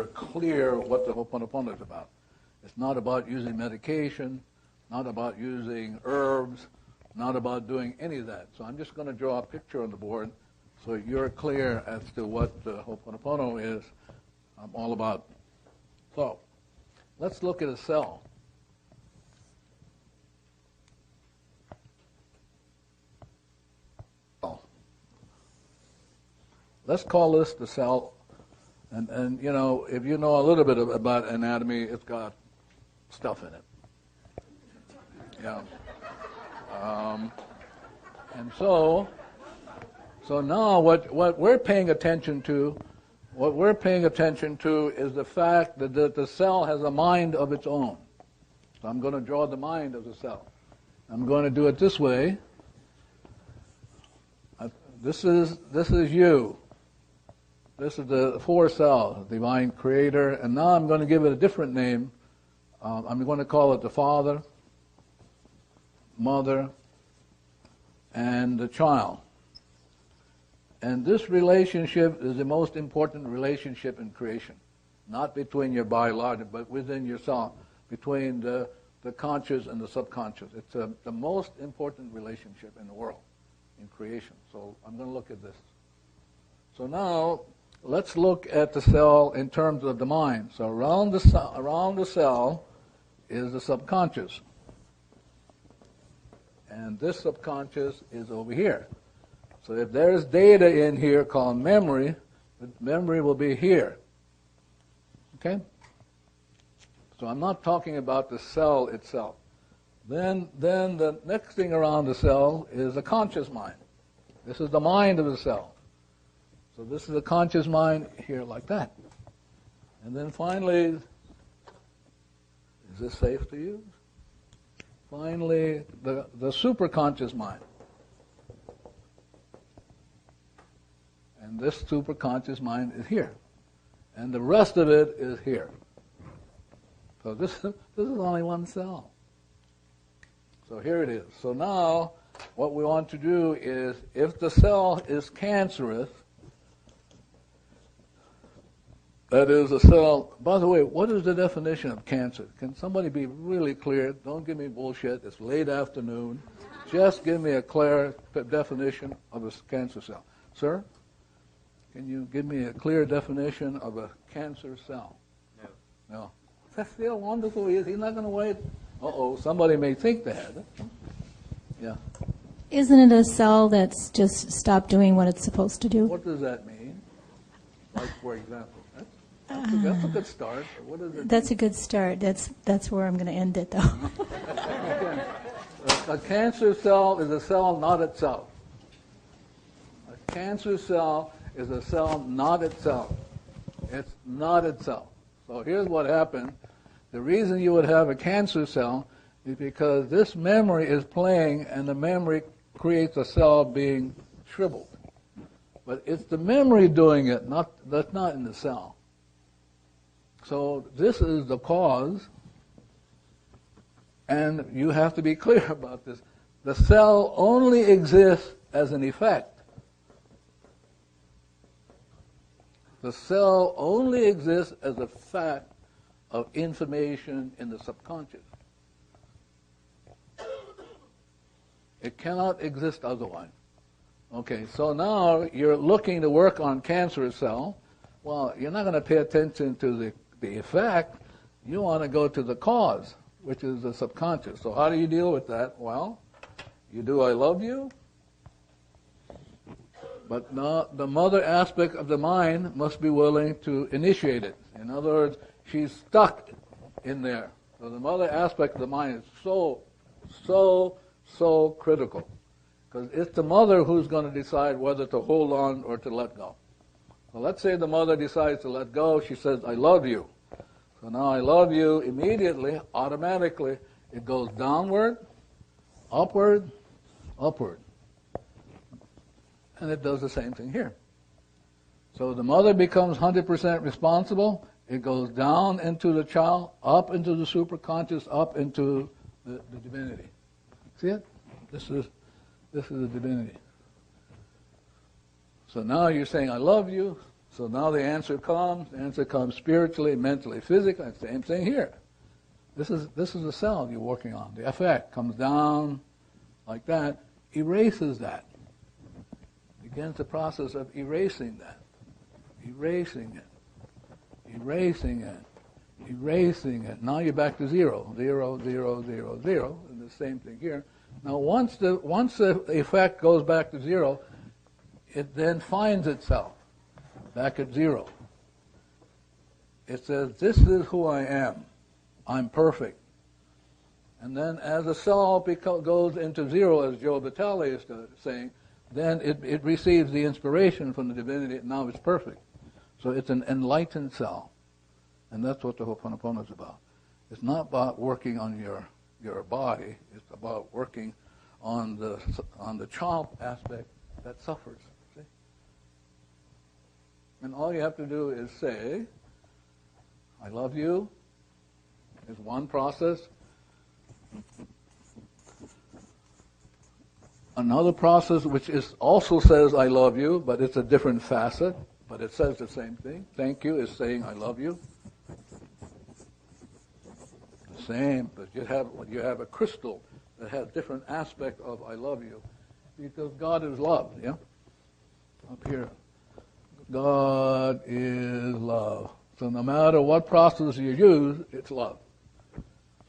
you're clear what the Ho'oponopono is about. It's not about using medication, not about using herbs, not about doing any of that. So I'm just going to draw a picture on the board so you're clear as to what the Ho'oponopono is all about. So let's look at a cell. Let's call this the cell. And you know, if you know a little bit about anatomy, it's got stuff in it. Yeah. And so now what we're paying attention to, is the fact that the cell has a mind of its own. So I'm going to draw the mind of the cell. I'm going to do it this way. This is you. This is the four cells, divine creator, and now I'm going to give it a different name. I'm going to call it the Father, Mother, and the child. And this relationship is the most important relationship in creation, not between your biological, but within yourself, between the conscious and the subconscious. It's the most important relationship in the world, in creation. So I'm going to look at this. So now, let's look at the cell in terms of the mind. So around the cell is the subconscious. And this subconscious is over here. So if there's data in here called memory, the memory will be here. Okay? So I'm not talking about the cell itself. Then the next thing around the cell is the conscious mind. This is the mind of the cell. So this is the conscious mind here like that. And then finally, is this safe to use? Finally, the superconscious mind. And this superconscious mind is here. And the rest of it is here. So this is only one cell. So here it is. So now, what we want to do is, if the cell is cancerous, that is a cell. By the way, what is the definition of cancer? Can somebody be really clear? Don't give me bullshit. It's late afternoon. Just give me a clear definition of a cancer cell. Sir, can you give me a clear definition of a cancer cell? No. That's how wonderful he is. He's not going to wait. Uh-oh, somebody may think that. Yeah. Isn't it a cell that's just stopped doing what it's supposed to do? What does that mean? Like, for example. That's a good start. What does it That's mean? a good start. That's where I'm going to end it, though. A cancer cell is a cell not itself. A cancer cell is a cell not itself. It's not itself. So here's what happened. The reason you would have a cancer cell is because this memory is playing, and the memory creates a cell being shriveled. But it's the memory doing it, that's not in the cell. So this is the cause, and you have to be clear about this. The cell only exists as an effect. The cell only exists as a fact of information in the subconscious. It cannot exist otherwise. Okay, so now you're looking to work on cancer cell. Well, you're not going to pay attention to the effect. You want to go to the cause, which is the subconscious. So how do you deal with that? Well, you do I love you, but now the mother aspect of the mind must be willing to initiate it. In other words, she's stuck in there. So the mother aspect of the mind is so critical. Because it's the mother who's going to decide whether to hold on or to let go. So let's say the mother decides to let go. She says, I love you. So now I love you, immediately, automatically, it goes downward, upward, upward. And it does the same thing here. So the mother becomes 100% responsible. It goes down into the child, up into the superconscious, up into the divinity. See it? This is the divinity. So now you're saying, I love you. So now the answer comes. The answer comes spiritually, mentally, physically. Same thing here. This is the cell you're working on. The effect comes down like that, erases that. Begins the process of erasing that. Erasing it. Erasing it. Erasing it. Now you're back to 0. 0, 0, 0, 0. And the same thing here. Now once the effect goes back to 0, it then finds itself back at 0. It says, this is who I am. I'm perfect. And then as the cell goes into 0, as Joe Vitale is saying, then it receives the inspiration from the divinity, and now it's perfect. So it's an enlightened cell. And that's what the Ho'oponopono is about. It's not about working on your body. It's about working on the child aspect that suffers. See? And all you have to do is say, I love you. Is one process. Another process which also says I love you, but it's a different facet, but it says the same thing. Thank you is saying I love you. The same, but you have a crystal that has different aspect of I love you, because God is love. Yeah, up here, God is love. So no matter what process you use, it's love.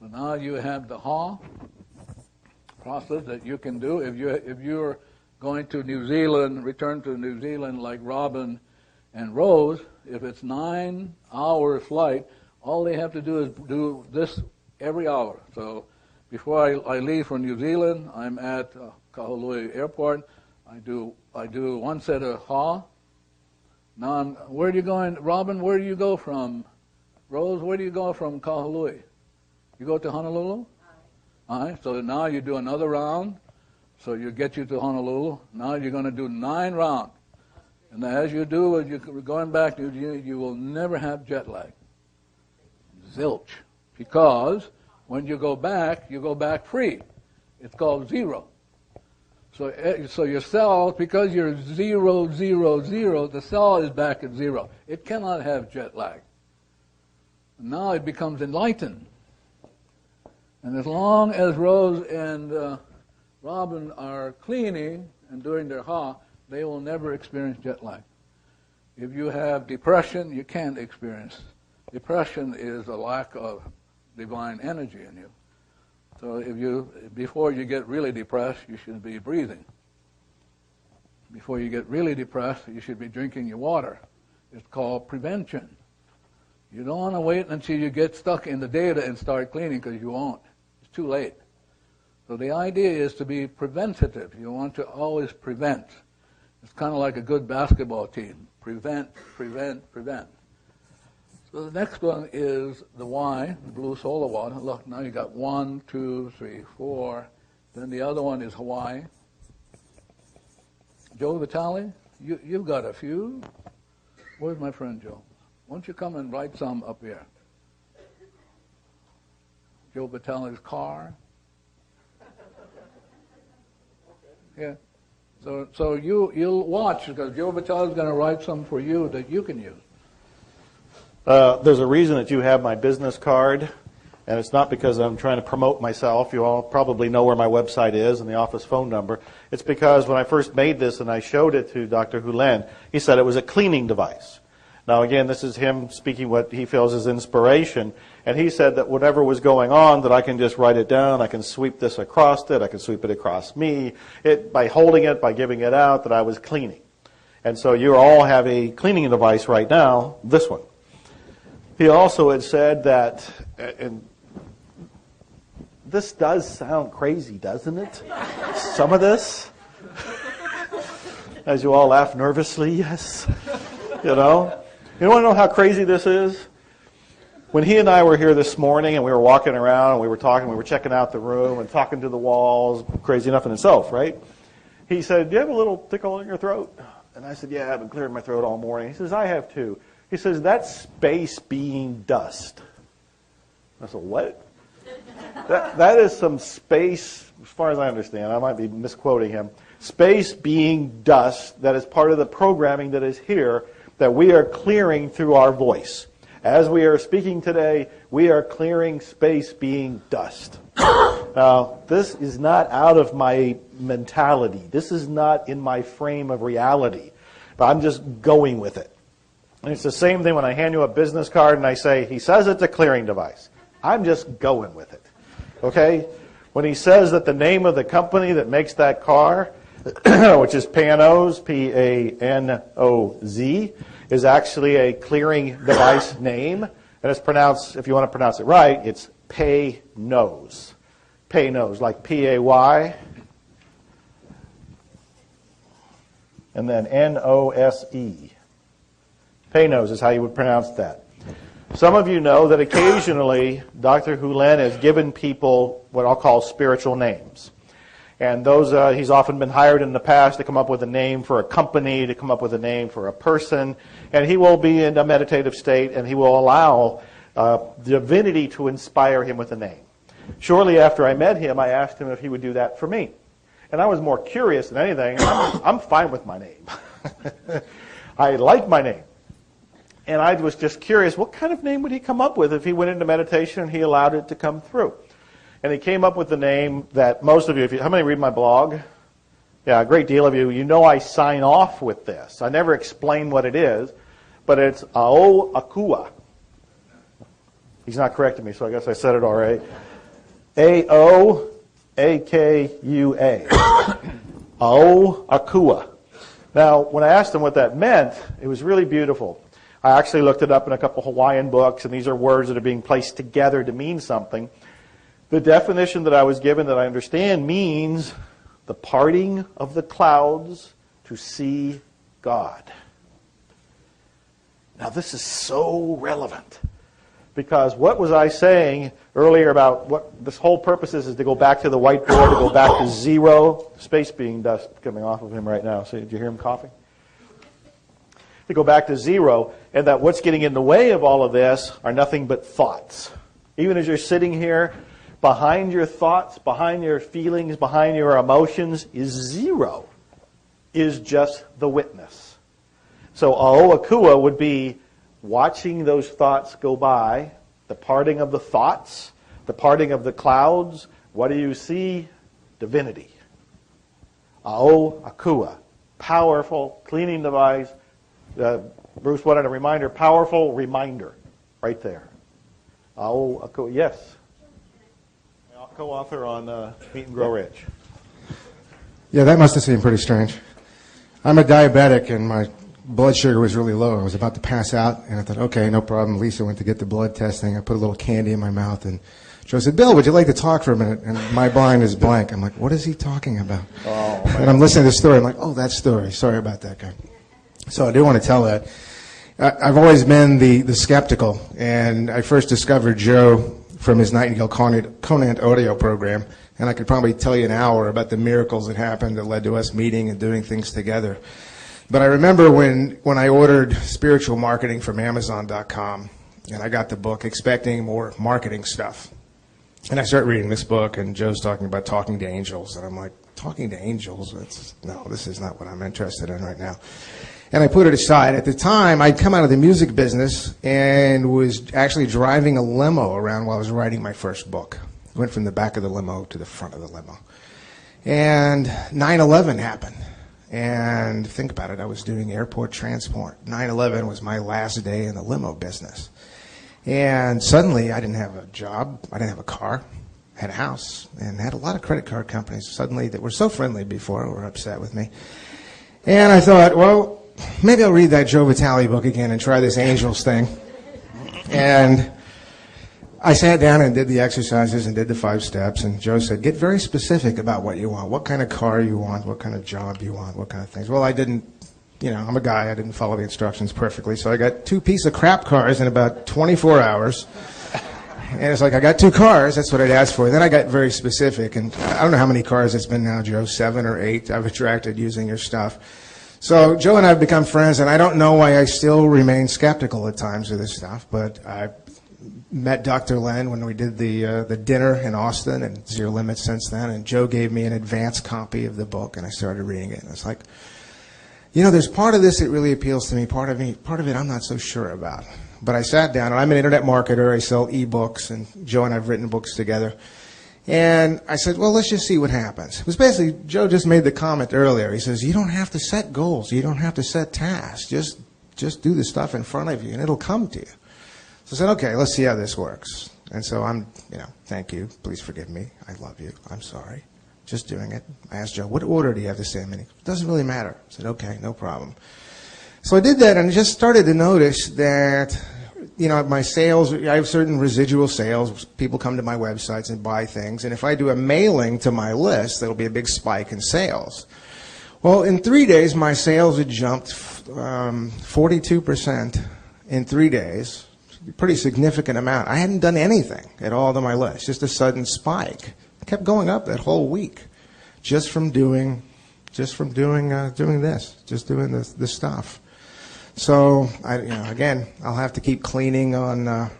So now you have the Ha process that you can do. If you're going to New Zealand, return to New Zealand like Robin and Rose, if it's 9-hour flight, all they have to do is do this every hour. So before I leave for New Zealand, I'm at Kahului Airport. I do one set of Ha. Now where are you going, Robin? Where do you go from? Rose, where do you go from Kahului? You go to Honolulu? All right, so now you do another round, so you get you to Honolulu. Now you're going to do 9 rounds. And as you do, as you're going back, you will never have jet lag. Zilch. Because when you go back free. It's called 0. So your cell, because you're 0, 0, 0, the cell is back at 0. It cannot have jet lag. Now it becomes enlightened. And as long as Rose and Robin are cleaning and doing their Ha, they will never experience jet lag. If you have depression, you can't experience. Depression is a lack of divine energy in you. So before you get really depressed, you should be breathing. Before you get really depressed, you should be drinking your water. It's called prevention. You don't want to wait until you get stuck in the data and start cleaning, because you won't. It's too late. So the idea is to be preventative. You want to always prevent. It's kind of like a good basketball team. Prevent, prevent, prevent. So the next one is the Y, the blue solar water. Look, now you got 1, 2, 3, 4. Then the other one is Hawaii. Joe Vitale, you've got a few. Where's my friend Joe? Why don't you come and write some up here? Joe Vitale's car. Yeah. So you'll watch, because Joe Vitale's going to write some for you that you can use. There's a reason that you have my business card, and it's not because I'm trying to promote myself. You all probably know where my website is and the office phone number. It's because when I first made this and I showed it to Dr. Hulen, he said it was a cleaning device. Now again, this is him speaking what he feels is inspiration, and he said that whatever was going on, that I can just write it down, I can sweep this across it, I can sweep it across me, by holding it, by giving it out, that I was cleaning. And so you all have a cleaning device right now, this one. He also had said that, and this does sound crazy, doesn't it? Some of this, as you all laugh nervously, yes, you know. You want to know how crazy this is? When he and I were here this morning and we were walking around and we were talking, we were checking out the room and talking to the walls, crazy enough in itself, right? He said, do you have a little tickle in your throat? And I said, yeah, I've been clearing my throat all morning. He says, I have too. He says, that's space being dust. I said, what? That is some space, as far as I understand, I might be misquoting him, space being dust that is part of the programming that is here, that we are clearing through our voice. As we are speaking today, we are clearing space being dust. Now, this is not out of my mentality. This is not in my frame of reality. But I'm just going with it. And it's the same thing when I hand you a business card and I say, he says it's a clearing device. I'm just going with it. Okay? When he says that the name of the company that makes that car, which is Panoz, P-A-N-O-Z, is actually a clearing device name. And it's pronounced, if you want to pronounce it right, it's Pay-Nose. Pay-Nose, like P-A-Y. And then N-O-S-E. Pay-Nose is how you would pronounce that. Some of you know that occasionally Dr. Hulen has given people what I'll call spiritual names. And those he's often been hired in the past to come up with a name for a company, to come up with a name for a person. And he will be in a meditative state, and he will allow divinity to inspire him with a name. Shortly after I met him, I asked him if he would do that for me. And I was more curious than anything. I'm fine with my name. I like my name. And I was just curious, what kind of name would he come up with if he went into meditation and he allowed it to come through? And he came up with the name that most of you, how many read my blog? Yeah, a great deal of you. You know I sign off with this. I never explain what it is, but it's Ao Akua. He's not correcting me, so I guess I said it all right. A-O-A-K-U-A. Ao Akua. Now, when I asked him what that meant, it was really beautiful. I actually looked it up in a couple Hawaiian books, and these are words that are being placed together to mean something. The definition that I was given that I understand means the parting of the clouds to see God. Now, this is so relevant, because what was I saying earlier about what this whole purpose is to go back to the whiteboard, to go back to zero. Space being dust coming off of him right now. So did you hear him coughing? To go back to zero, and that what's getting in the way of all of this are nothing but thoughts. Even as you're sitting here, behind your thoughts, behind your feelings, behind your emotions is zero, is just the witness. So Ao Akua would be watching those thoughts go by, the parting of the thoughts, the parting of the clouds. What do you see? Divinity. Ao Akua, powerful cleaning device. Bruce wanted a reminder, powerful reminder, right there. Ao Akua, yes. Co-author on Meet and Grow Rich. Yeah, that must have seemed pretty strange. I'm a diabetic, and my blood sugar was really low. I was about to pass out, and I thought, okay, no problem. Lisa went to get the blood testing. I put a little candy in my mouth, and Joe said, Bill, would you like to talk for a minute? And my mind is blank. I'm like, what is he talking about? Oh, and I'm listening to the story. I'm like, oh, that story. Sorry about that guy. So I do want to tell that. I've always been the skeptical, and I first discovered Joe from his Nightingale Conant audio program, and I could probably tell you an hour about the miracles that happened that led to us meeting and doing things together. But I remember when I ordered spiritual marketing from Amazon.com, and I got the book expecting more marketing stuff. And I started reading this book, and Joe's talking about talking to angels, and I'm like, talking to angels? No, this is not what I'm interested in right now. And I put it aside. At the time, I'd come out of the music business and was actually driving a limo around while I was writing my first book. I went from the back of the limo to the front of the limo. And 9/11 happened. And think about it, I was doing airport transport. 9/11 was my last day in the limo business. And suddenly, I didn't have a job, I didn't have a car, I had a house, and had a lot of credit card companies suddenly that were so friendly before were upset with me. And I thought, well, maybe I'll read that Joe Vitale book again and try this angels thing. And I sat down and did the exercises and did the 5 steps, and Joe said, get very specific about what you want, what kind of car you want, what kind of job you want, what kind of things. Well, I didn't, I'm a guy, I didn't follow the instructions perfectly, so I got 2 piece of crap cars in about 24 hours. And it's like, I got 2 cars, that's what I'd asked for. Then I got very specific, and I don't know how many cars it's been now, Joe, 7 or 8 I've attracted using your stuff. So Joe and I have become friends, and I don't know why I still remain skeptical at times of this stuff, but I met Dr. Len when we did the dinner in Austin, and Zero Limits since then, and Joe gave me an advance copy of the book, and I started reading it, and it's like, there's part of this that really appeals to me. Part of it I'm not so sure about. But I sat down, and I'm an internet marketer. I sell ebooks, and Joe and I've written books together. And I said, well, let's just see what happens. It was basically, Joe just made the comment earlier. He says, you don't have to set goals. You don't have to set tasks. Just do the stuff in front of you, and it'll come to you. So I said, okay, let's see how this works. And so I'm, thank you. Please forgive me. I love you. I'm sorry. Just doing it. I asked Joe, what order do you have to say them in? It doesn't really matter. I said, okay, no problem. So I did that, and I just started to notice that, my sales, I have certain residual sales. People come to my websites and buy things, and if I do a mailing to my list, there'll be a big spike in sales. Well, in 3 days, my sales had jumped 42% in 3 days. A pretty significant amount. I hadn't done anything at all to my list, just a sudden spike. It kept going up that whole week, just from doing this, just doing this stuff. So, again, I'll have to keep cleaning on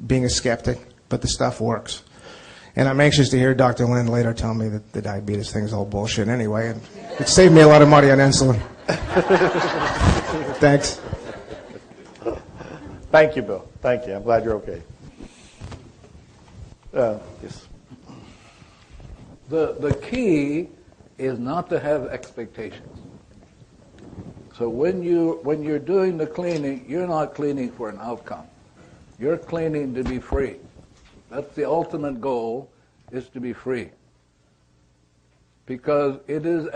being a skeptic, but the stuff works. And I'm anxious to hear Dr. Lynn later tell me that the diabetes thing's all bullshit anyway. And it saved me a lot of money on insulin. Thanks. Thank you, Bill. Thank you. I'm glad you're okay. Yes. The key is not to have expectations. So when you're doing the cleaning, you're not cleaning for an outcome. You're cleaning to be free. That's the ultimate goal, is to be free. Because it is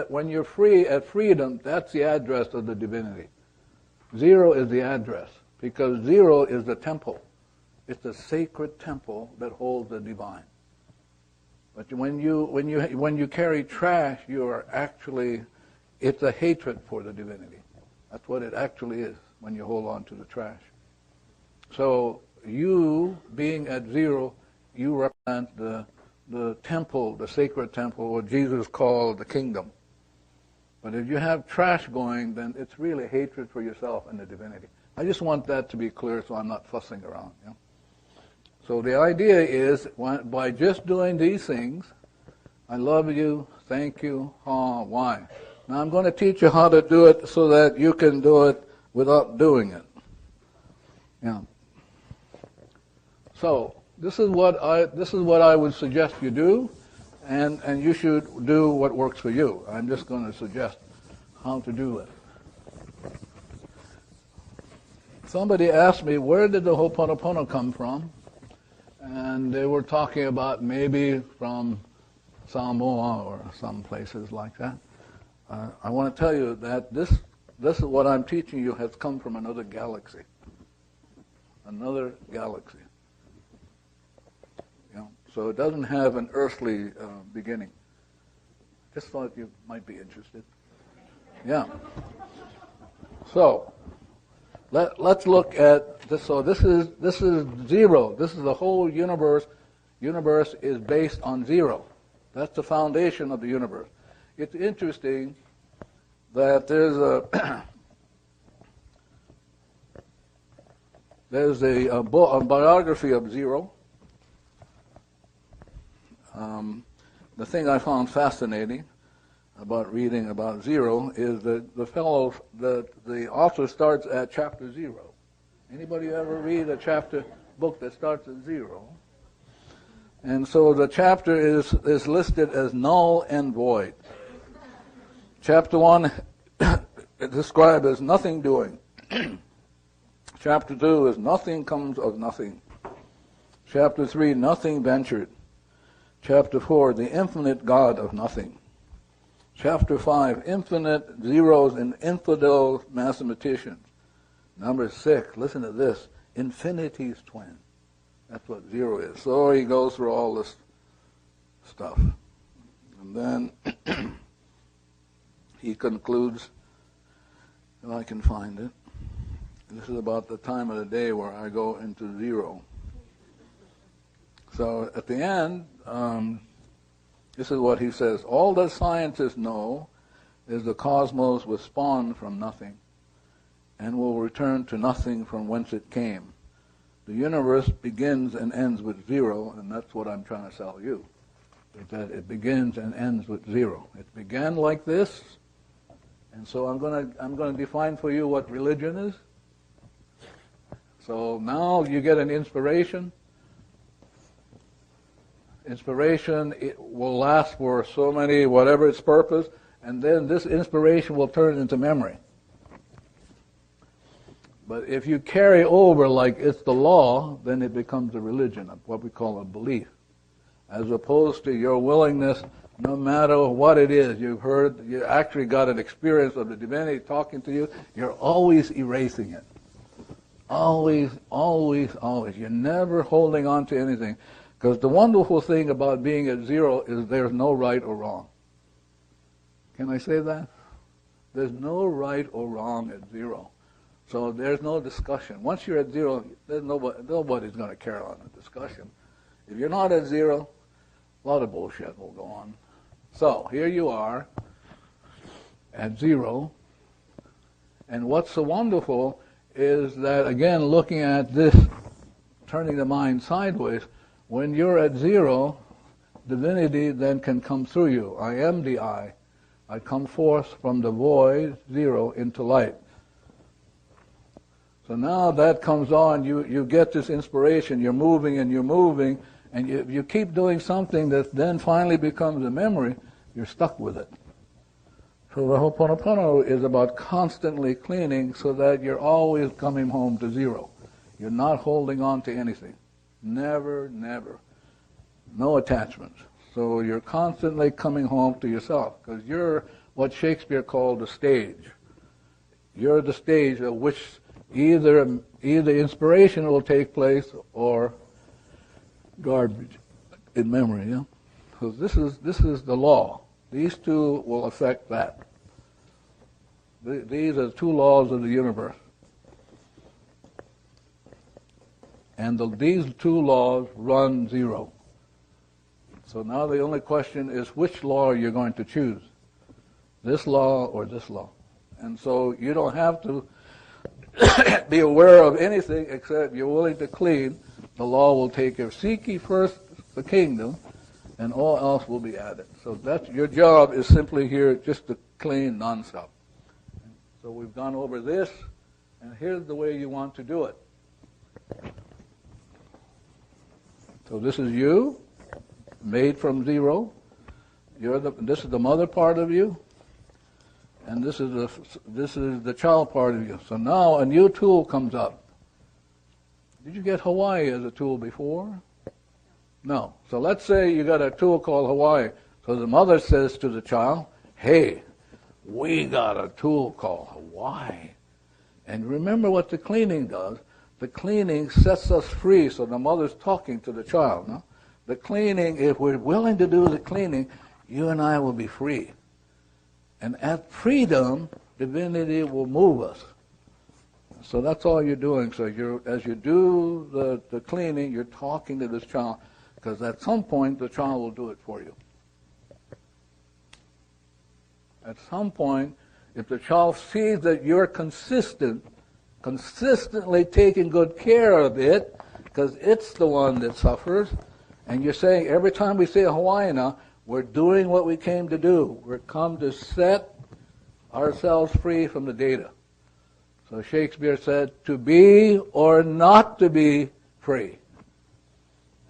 when you're free at freedom, that's the address of the divinity. 0 is the address, because 0 is the temple. It's the sacred temple that holds the divine. But when you carry trash, you are actually, it's a hatred for the divinity. That's what it actually is when you hold on to the trash. So you, being at 0, you represent the temple, the sacred temple, what Jesus called the kingdom. But if you have trash going, then it's really hatred for yourself and the divinity. I just want that to be clear so I'm not fussing around. So the idea is, by just doing these things, I love you, thank you, why? Now I'm going to teach you how to do it so that you can do it without doing it. So this is what I would suggest you do, and you should do what works for you. I'm just going to suggest how to do it. Somebody asked me, where did the Ho'oponopono come from? And they were talking about maybe from Samoa or some places like that. I want to tell you that this is what I'm teaching you has come from another galaxy. Another galaxy. So it doesn't have an earthly beginning. Just thought you might be interested. Yeah. So let's look at this. So this is 0. This is the whole universe. Universe is based on 0. That's the foundation of the universe. It's interesting that there's a biography of 0. The thing I found fascinating about reading about 0 is that the author starts at chapter 0. Anybody ever read a book that starts at 0? And so the chapter is listed as null and void. Chapter 1 is described as nothing doing. Chapter 2 is nothing comes of nothing. Chapter 3, nothing ventured. Chapter 4, the infinite God of nothing. Chapter 5, infinite zeros and infidel mathematicians. Number 6, listen to this, infinity's twin. That's what 0 is. So he goes through all this stuff. And then he concludes, if I can find it, this is about the time of the day where I go into 0. So at the end, this is what he says. All that scientists know is the cosmos was spawned from nothing and will return to nothing from whence it came. The universe begins and ends with 0, and that's what I'm trying to sell you. That it begins and ends with 0. It began like this, And so I'm going to define for you what religion is. So now you get an inspiration. Inspiration, it will last for so many, whatever its purpose, and then this inspiration will turn into memory. But if you carry over like it's the law, then it becomes a religion, what we call a belief. As opposed to your willingness, no matter what it is, you've heard, you actually got an experience of the divinity talking to you, you're always erasing it. Always, always, always. You're never holding on to anything. Because the wonderful thing about being at zero is there's no right or wrong. Can I say that? There's no right or wrong at zero. So there's no discussion. Once you're at zero, there's nobody's going to carry on the discussion. If you're not at zero, a lot of bullshit will go on. So here you are at zero. And what's so wonderful is that, again, looking at this, turning the mind sideways, when you're at zero, divinity then can come through you. I am the I. I come forth from the void, zero, into light. So now that comes on, you get this inspiration, you're moving, and you keep doing something that then finally becomes a memory, you're stuck with it. So the Ho'oponopono is about constantly cleaning so that you're always coming home to zero. You're not holding on to anything. Never, never. No attachments. So you're constantly coming home to yourself, because you're what Shakespeare called the stage. You're the stage at which either inspiration will take place or garbage in memory. Yeah? So this is the law. These two will affect that. These are the two laws of the universe. And these two laws run zero. So now the only question is which law you're going to choose. This law or this law. And so you don't have to be aware of anything except you're willing to clean. The law will take care. Seek ye first the kingdom, and all else will be added. So that's your job is simply here just to clean nonstop. So we've gone over this, and here's the way you want to do it. So this is you, made from zero. This is the mother part of you, and this is the child part of you. So now a new tool comes up. Did you get Hawaii as a tool before? No. So let's say you got a tool called Hawaii. So the mother says to the child, hey, we got a tool called Hawaii. And remember what the cleaning does. The cleaning sets us free. So the mother's talking to the child. No? The cleaning, if we're willing to do the cleaning, you and I will be free. And at freedom, divinity will move us. So that's all you're doing. So as you do the cleaning, you're talking to this child, because at some point the child will do it for you. At some point, if the child sees that you're consistently taking good care of it, because it's the one that suffers, and you're saying, every time we say Hawaii now, we're doing what we came to do. We're come to set ourselves free from the data. So Shakespeare said, to be or not to be free.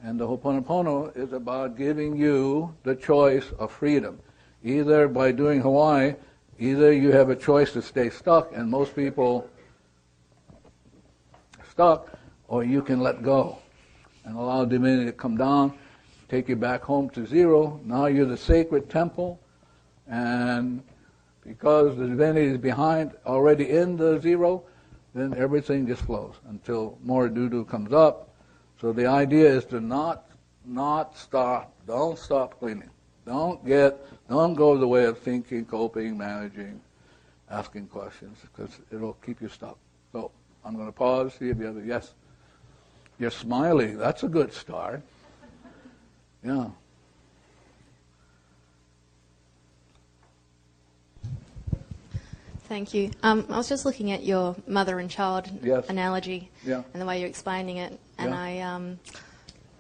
And the Ho'oponopono is about giving you the choice of freedom. Either by doing Hawaii, either you have a choice to stay stuck, and most people stuck, or you can let go and allow divinity to come down, take you back home to zero. Now you're the sacred temple, and because the divinity is behind, already in the zero, then everything just flows until more doo-doo comes up. So the idea is to not stop, don't stop cleaning. Don't go the way of thinking, coping, managing, asking questions, because it'll keep you stuck. So I'm going to pause, see if you have a yes. You're smiling. That's a good start. Yeah. Thank you. I was just looking at your mother and child analogy and the way you're explaining it, and I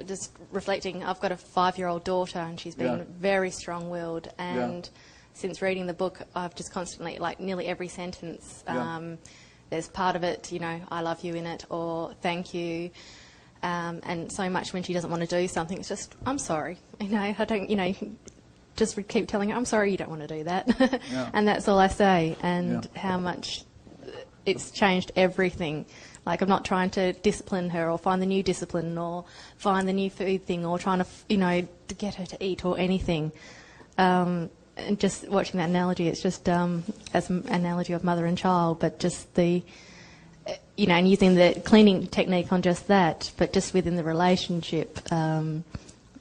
just reflecting, I've got a 5-year-old daughter, and she's been very strong-willed, and since reading the book, I've just constantly, like nearly every sentence, there's part of it, you know, I love you in it, or thank you. And so much when she doesn't want to do something, it's just, I'm sorry. You know, I don't, you know, you can just keep telling her, I'm sorry you don't want to do that. And that's all I say. And how much it's changed everything. Like, I'm not trying to discipline her or find the new discipline or find the new food thing or trying to, you know, to get her to eat or anything. And just watching that analogy, it's just as an analogy of mother and child, but just the, you know, and using the cleaning technique on just that, but just within the relationship,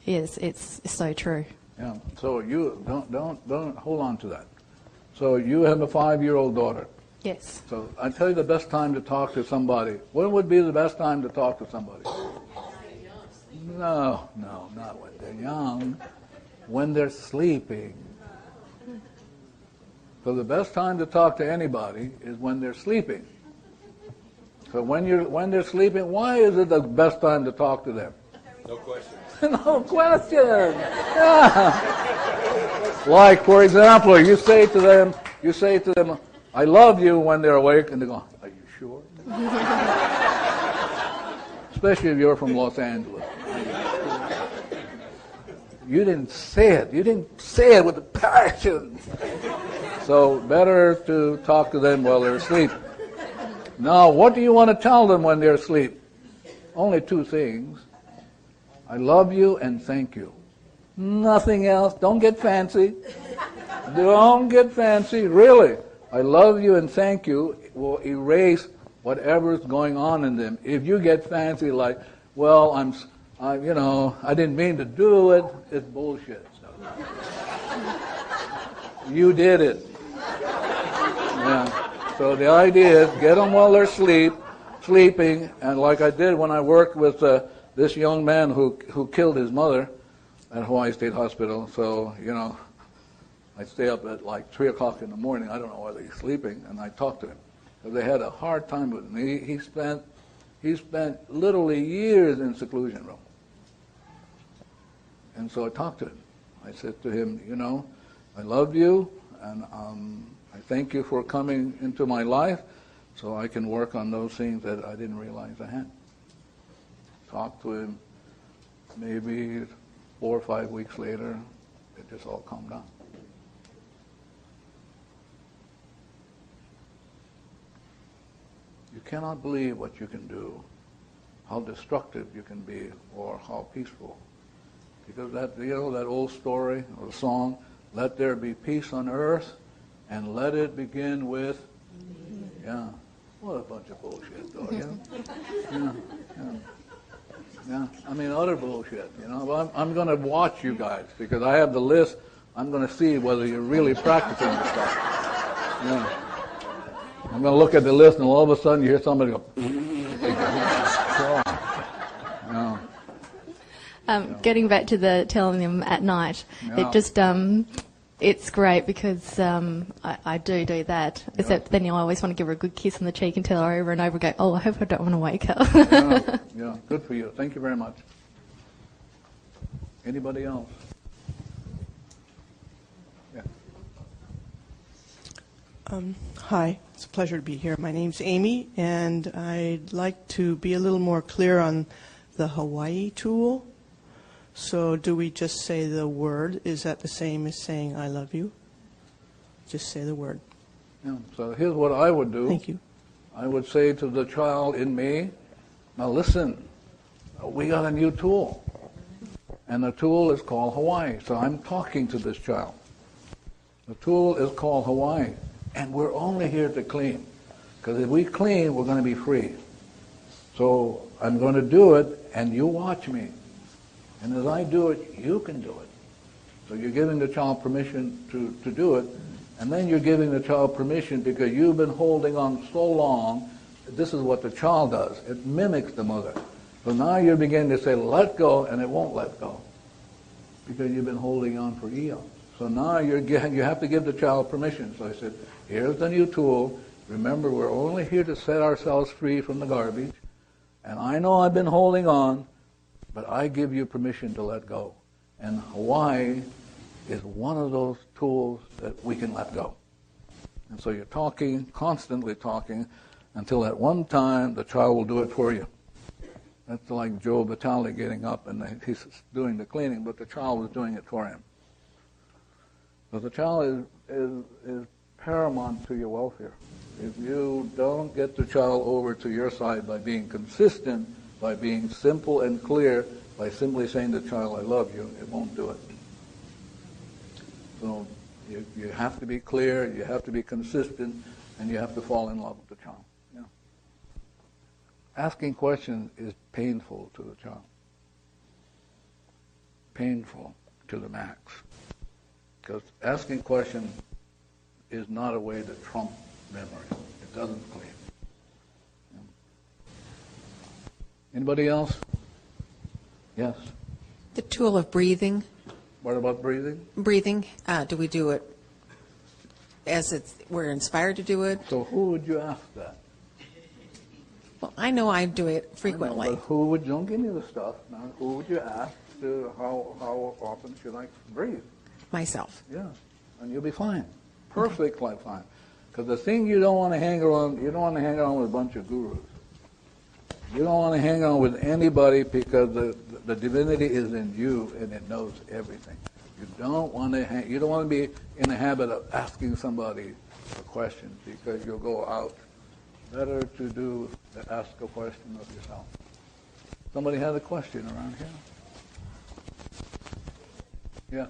it's so true. Yeah. So you don't hold on to that. So you have a 5-year-old daughter. Yes. So I tell you the best time to talk to somebody. When would be the best time to talk to somebody? No, not when they're young. When they're sleeping. So the best time to talk to anybody is when they're sleeping. So when they're sleeping, why is it the best time to talk to them? No question. No question. Yeah. Like, for example, you say to them, I love you when they're awake, and they go, are you sure? Especially if you're from Los Angeles. You didn't say it. You didn't say it with a passion. So better to talk to them while they're asleep. Now, what do you want to tell them when they're asleep? Only 2 things. I love you and thank you. Nothing else. Don't get fancy. Don't get fancy. Really. I love you and thank you will erase whatever's going on in them. If you get fancy like, well, I didn't mean to do it, it's bullshit. You did it. Yeah. So the idea is get them while they're sleeping, and like I did when I worked with this young man who killed his mother at Hawaii State Hospital. So, you know, I stay up at like 3 o'clock in the morning. I don't know whether he's sleeping, and I talk to him. Because they had a hard time with him. He spent literally years in seclusion room. And so I talked to him. I said to him, you know, I love you, and I thank you for coming into my life so I can work on those things that I didn't realize I had. Talked to him. Maybe 4 or 5 weeks later, it just all calmed down. You cannot believe what you can do, how destructive you can be, or how peaceful. Because that, you know, that old story or song, let there be peace on earth, and let it begin with, yeah. What a bunch of bullshit, though, yeah? Yeah. I mean, utter bullshit, you know. But I'm going to watch you guys, because I have the list. I'm going to see whether you're really practicing this stuff. Yeah. I'm going to look at the list, and all of a sudden you hear somebody go, Getting back to the telling them at night, it just, it's great because I do that. Except then I always want to give her a good kiss on the cheek and tell her over and over again, oh, I hope I don't want to wake her. Yeah, good for you. Thank you very much. Anybody else? Yeah. Hi, it's a pleasure to be here. My name's Amy, and I'd like to be a little more clear on the Hawaii tool. So do we just say the word? Is that the same as saying I love you? Just say the word. Yeah. So here's what I would do. Thank you. I would say to the child in me, now listen, we got a new tool. And the tool is called Hawaii. So I'm talking to this child. The tool is called Hawaii. And we're only here to clean. Because if we clean, we're going to be free. So I'm going to do it, and you watch me. And as I do it, you can do it. So you're giving the child permission to do it, and then you're giving the child permission because you've been holding on so long. This is what the child does. It mimics the mother. So now you're beginning to say, let go, and it won't let go because you've been holding on for eons. So now you have to give the child permission. So I said, here's the new tool. Remember, we're only here to set ourselves free from the garbage. And I know I've been holding on, but I give you permission to let go. And Hawaii is one of those tools that we can let go. And so you're talking, constantly talking, until at one time the child will do it for you. That's like Joe Vitale getting up and he's doing the cleaning, but the child was doing it for him. So the child is paramount to your welfare. If you don't get the child over to your side by being consistent, by being simple and clear, by simply saying to the child, I love you, it won't do it. So you have to be clear, you have to be consistent, and you have to fall in love with the child. Yeah. Asking questions is painful to the child. Painful to the max. Because asking questions is not a way to trump memory. It doesn't clear. Yeah. Anybody else? Yes. The tool of breathing. What about breathing? Breathing. Do we do it as we're inspired to do it? So who would you ask that? Well, I know I do it frequently. But who would, don't give me the stuff, now, who would you ask to, how often should I breathe? Myself. Yeah, and you'll be fine. Perfectly fine. Because the thing you don't want to hang around, you don't want to hang around with a bunch of gurus. You don't want to hang around with anybody because the divinity is in you and it knows everything. You don't want to be in the habit of asking somebody a question because you'll go out. Better to ask a question of yourself. Somebody had a question around here? Yes.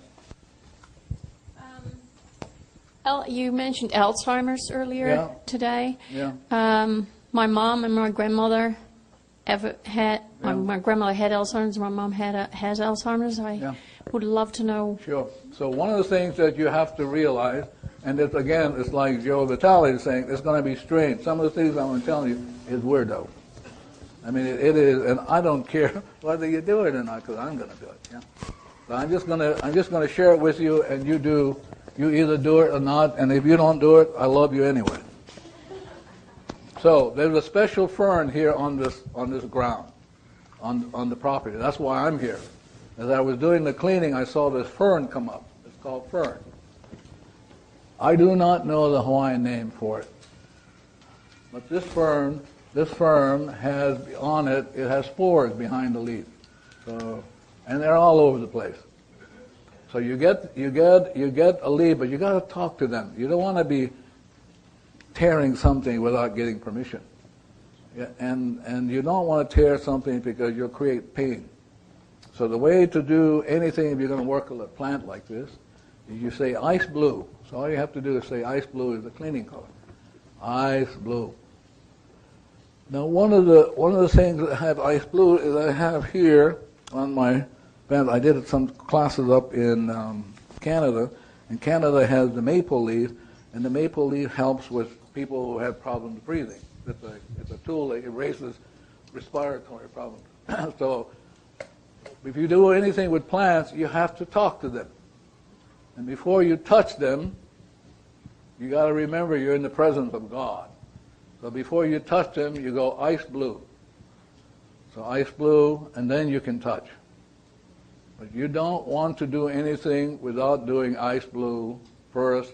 You mentioned Alzheimer's earlier today. Yeah. My mom and my grandmother my grandmother had Alzheimer's. My mom has Alzheimer's. I would love to know. Sure. So one of the things that you have to realize, and it's, again, it's like Joe Vitale is saying, it's going to be strange. Some of the things I'm going to tell you is weirdo. I mean, it is, and I don't care whether you do it or not, because I'm going to do it. Yeah. So I'm just going to share it with you, and you either do it or not, and if you don't do it, I love you anyway. So there's a special fern here on this ground, on the property. That's why I'm here. As I was doing the cleaning, I saw this fern come up. It's called fern. I do not know the Hawaiian name for it, but this fern has on it. It has spores behind the leaf, so, and they're all over the place. So you get a leaf, but you got to talk to them. You don't want to be tearing something without getting permission. Yeah, and you don't want to tear something because you'll create pain. So the way to do anything, if you're going to work with a plant like this, is you say ice blue. So all you have to do is say ice blue is the cleaning color. Ice blue. Now one of the things that I have ice blue is I have here on my band. I did some classes up in Canada, and Canada has the maple leaf, and the maple leaf helps with people who have problems breathing. It's a tool that erases respiratory problems. So if you do anything with plants, you have to talk to them. And before you touch them, you got to remember you're in the presence of God. So before you touch them, you go ice blue. So ice blue, and then you can touch. But you don't want to do anything without doing ice blue first,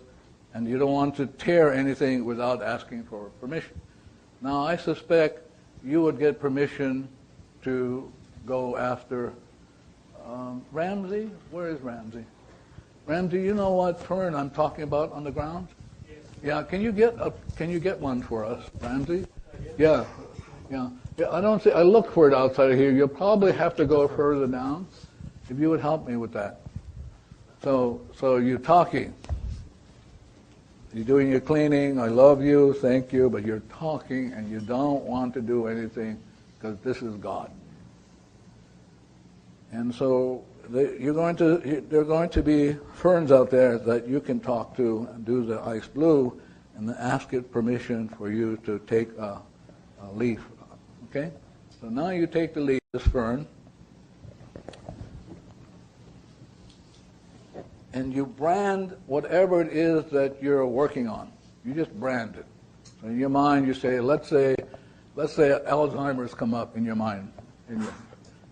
and you don't want to tear anything without asking for permission. Now, I suspect you would get permission to go after Ramsey. Where is Ramsey? Ramsey, you know what fern I'm talking about on the ground? Yes. Yeah. Can you get one for us, Ramsey? Yeah. I don't see. I look for it outside of here. You'll probably have to go further down. If you would help me with that. So you're talking. You're doing your cleaning. I love you. Thank you. But you're talking, and you don't want to do anything because this is God. And so there are going to be ferns out there that you can talk to and do the ice blue, and then ask it permission for you to take a leaf. Okay. So now you take the leaf, this fern, and you brand whatever it is that you're working on. You just brand it. So in your mind, you say, let's say Alzheimer's come up in your mind,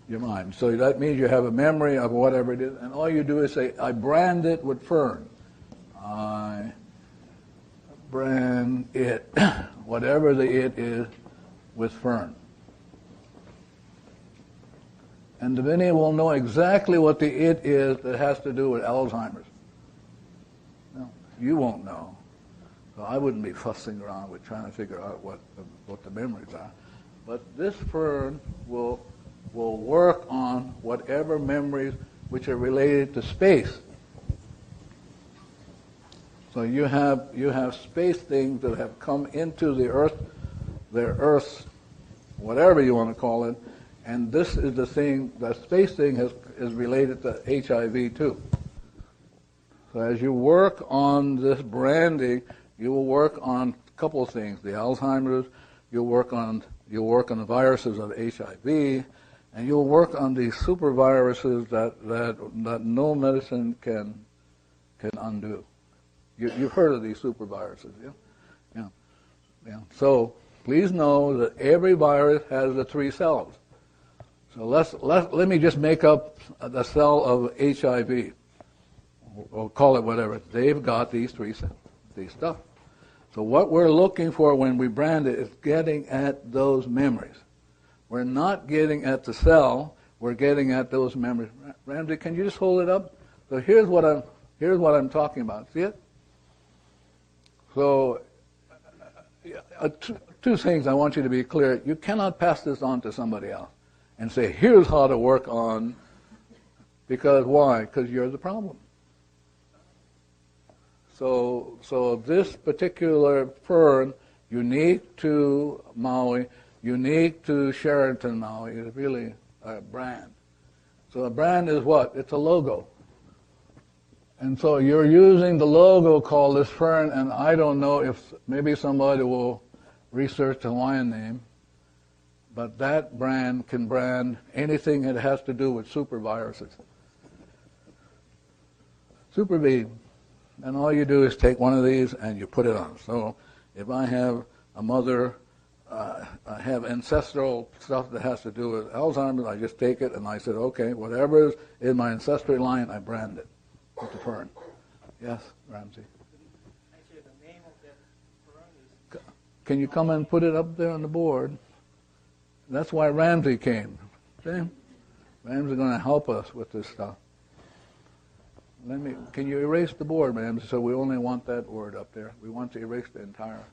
your mind. So that means you have a memory of whatever it is, and all you do is say, I brand it with fern. I brand it, whatever the it is, with fern. And Vinny will know exactly what the it is that has to do with Alzheimer's. No, you won't know. So I wouldn't be fussing around with trying to figure out what the memories are. But this fern will work on whatever memories which are related to space. So you have space things that have come into the Earth's, whatever you want to call it, and this is the thing, the space thing is related to HIV too. So as you work on this branding, you will work on a couple of things: the Alzheimer's, you'll work on the viruses of HIV, and you'll work on these super viruses that no medicine can undo. You've heard of these super viruses, yeah? Yeah. So please know that every virus has the 3 cells. So let me just make up the cell of HIV. We'll call it whatever. They've got these 3 cells, these stuff. So what we're looking for when we brand it is getting at those memories. We're not getting at the cell. We're getting at those memories. Ramsey, can you just hold it up? So here's what I'm talking about. See it? So, 2 things I want you to be clear. You cannot pass this on to somebody else and say, here's how to work on, because why? Because you're the problem. So this particular fern, unique to Maui, unique to Sheraton Maui, is really a brand. So a brand is what? It's a logo. And so you're using the logo called this fern, and I don't know if maybe somebody will research the Hawaiian name, but that brand can brand anything that has to do with super viruses. Super V. And all you do is take one of these and you put it on. So if I have a mother, I have ancestral stuff that has to do with Alzheimer's, I just take it and I said, okay, whatever is in my ancestry line, I brand it with the fern. Yes, Ramsey? Actually, the name of that fern is... Can you come and put it up there on the board? That's why Ramsey came. See? Ramsey's going to help us with this stuff. Can you erase the board, ma'am? So we only want that word up there. We want to erase the entire.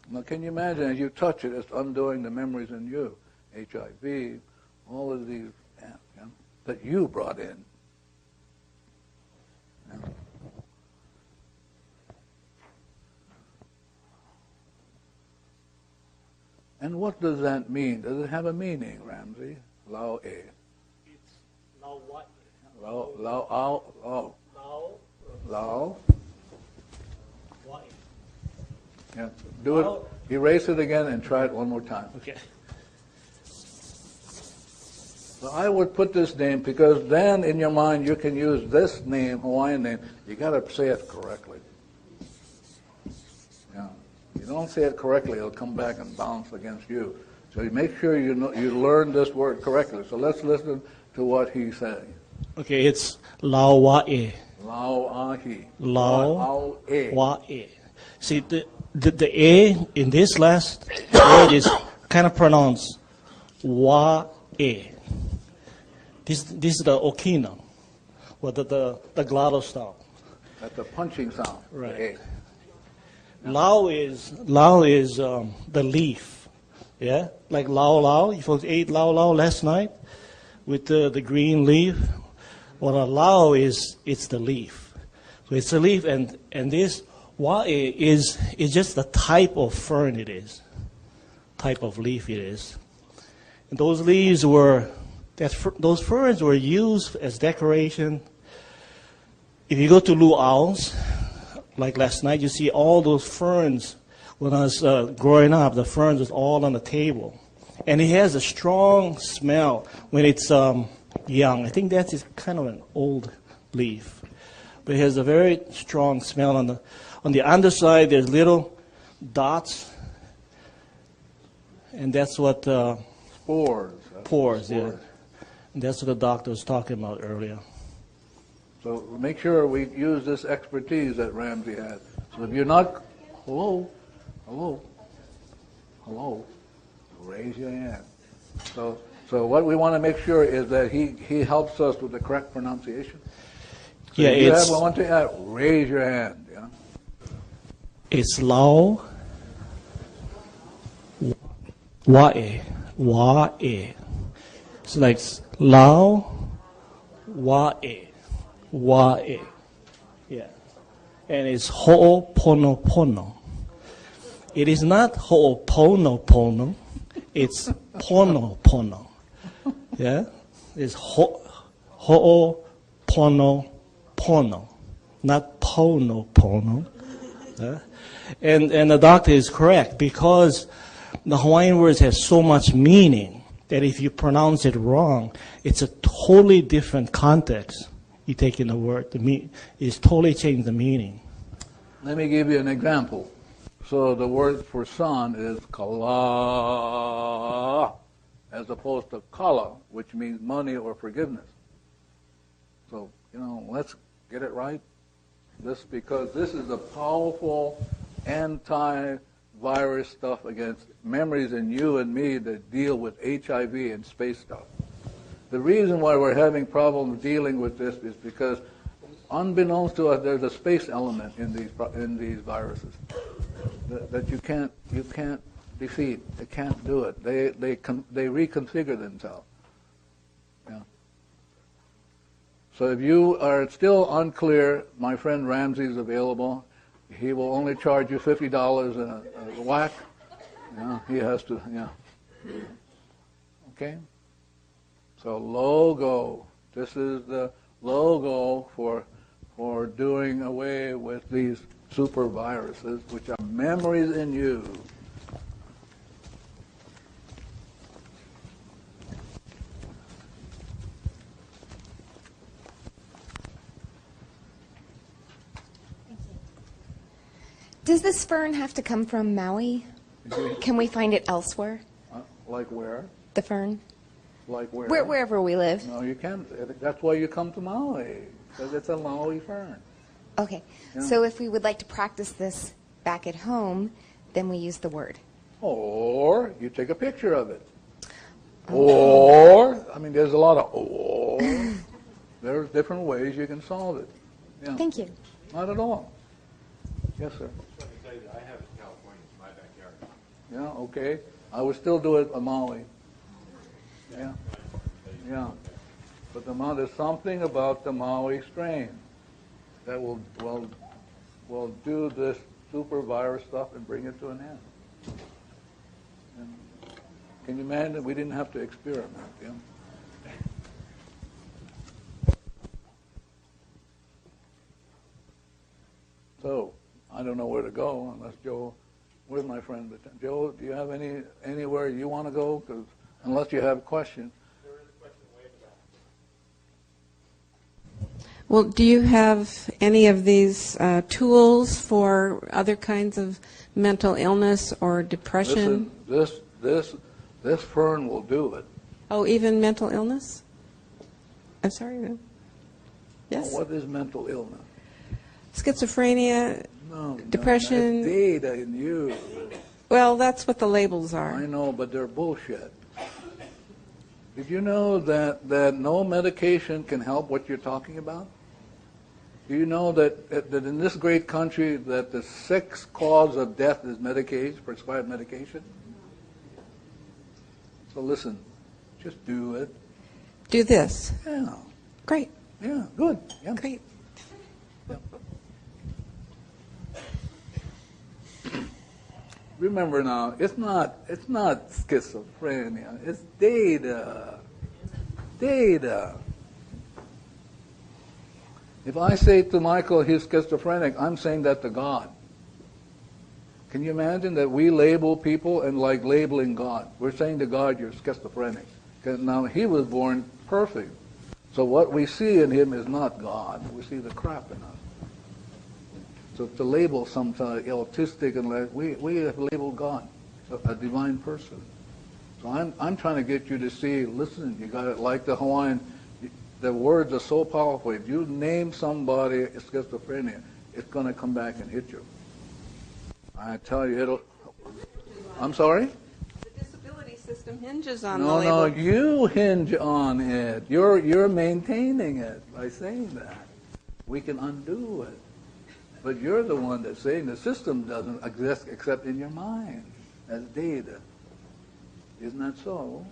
Now, can you imagine as you touch it, it's undoing the memories in you, HIV, all of these that you brought in. Yeah. And what does that mean? Does it have a meaning, Ramsey? Lao E. It's Lao what? Lao. What? Yeah. Do it. Erase it again and try it one more time. Okay. So I would put this name because then in your mind you can use this name, Hawaiian name. You got to say it correctly. Yeah. If you don't say it correctly, it'll come back and bounce against you. So you make sure you learn this word correctly. So let's listen to what he's saying. Okay, it's Lao Wa'e. Lao Ahi. Lao Wa'e. See, the A in this last word is kind of pronounced Wa'e. This is the Okina, or the glottal sound. That's the punching sound. Right. Lao is the leaf, yeah. Like lao. You folks ate lao last night with the green leaf. Well, a lao it's the leaf. So it's a leaf, and this wa'e is just the type of fern it is, type of leaf it is. And those leaves those ferns were used as decoration. If you go to luau's, like last night, you see all those ferns. When I was growing up, the ferns was all on the table. And it has a strong smell when it's young. I think that's kind of an old leaf. But it has a very strong smell. On the underside, there's little dots And that's what Spores. pores, yeah. And that's what the doctor was talking about earlier. So make sure we use this expertise that Ramsey had. So if you're not, hello, raise your hand. So what we want to make sure is that he helps us with the correct pronunciation. So Yeah, if you it's have one to add, raise your hand. Yeah. it's Lao Wae. It's like Lao Wae. Yeah. And it's Ho'oponopono. It is not Ho'oponopono. It's Pono. Yeah? It's Ho'oponopono, not Pono. Yeah? And the doctor is correct, because the Hawaiian words have so much meaning that if you pronounce it wrong, it's a totally different context. You take in the word, it's totally changed the meaning. Let me give you an example. So the word for son is kala, as opposed to kala, which means money or forgiveness. So, let's get it right. Because this is a powerful anti-virus stuff against memories in you and me that deal with HIV and space stuff. The reason why we're having problems dealing with this is because, unbeknownst to us, there's a space element in these viruses that you can't defeat. They can't do it. They reconfigure themselves. Yeah. So if you are still unclear, my friend Ramsey's available. He will only charge you $50 a whack. Yeah, he has to. Yeah. Okay. So logo. This is the logo for doing away with these super viruses, which are memories in you. Does this fern have to come from Maui? Can we find it elsewhere? Like where? The fern? Like where? Wherever we live. No, you can't. That's why you come to Maui, because it's a Maui fern. Okay. Yeah. So if we would like to practice this back at home, then we use the word. Or you take a picture of it. Or, there's a lot of or. There's different ways you can solve it. Yeah. Thank you. Not at all. Yes, sir. I have it in California. It's my backyard. Yeah, okay. I would still do it on Maui. Yeah. Yeah. But there's something about the Maui strain that will do this super virus stuff and bring it to an end. And can you imagine? We didn't have to experiment. Yeah. So I don't know where to go unless Joe. Where's my friend? Joe, do you have anywhere you want to go? Because unless you have a question. There is a question way back. Well, do you have any of these tools for other kinds of mental illness or depression? Listen, this fern will do it. Oh, even mental illness? I'm sorry. Yes. What is mental illness? Schizophrenia, depression. No, data in you. Well, that's what the labels are. I know, but they're bullshit. Did you know that no medication can help what you're talking about? Do you know that in this great country that the sixth cause of death is medication, prescribed medication? So listen, just do it. Do this. Yeah. Great. Yeah, good. Yeah. Great. Remember now, it's not schizophrenia. It's data. Data. If I say to Michael he's schizophrenic, I'm saying that to God. Can you imagine that we label people and like labeling God? We're saying to God, you're schizophrenic. Now, he was born perfect. So what we see in him is not God. We see the crap in us. So to label sometimes autistic and like, we have labeled God, a divine person. So I'm trying to get you to see, listen, you got it like the Hawaiian, the words are so powerful. If you name somebody schizophrenia, it's going to come back and hit you. I tell you, it'll... I'm sorry? The disability system hinges on the No, label. you hinge on it. You're maintaining it by saying that. We can undo it. But you're the one that's saying the system doesn't exist except in your mind as data. Isn't that so?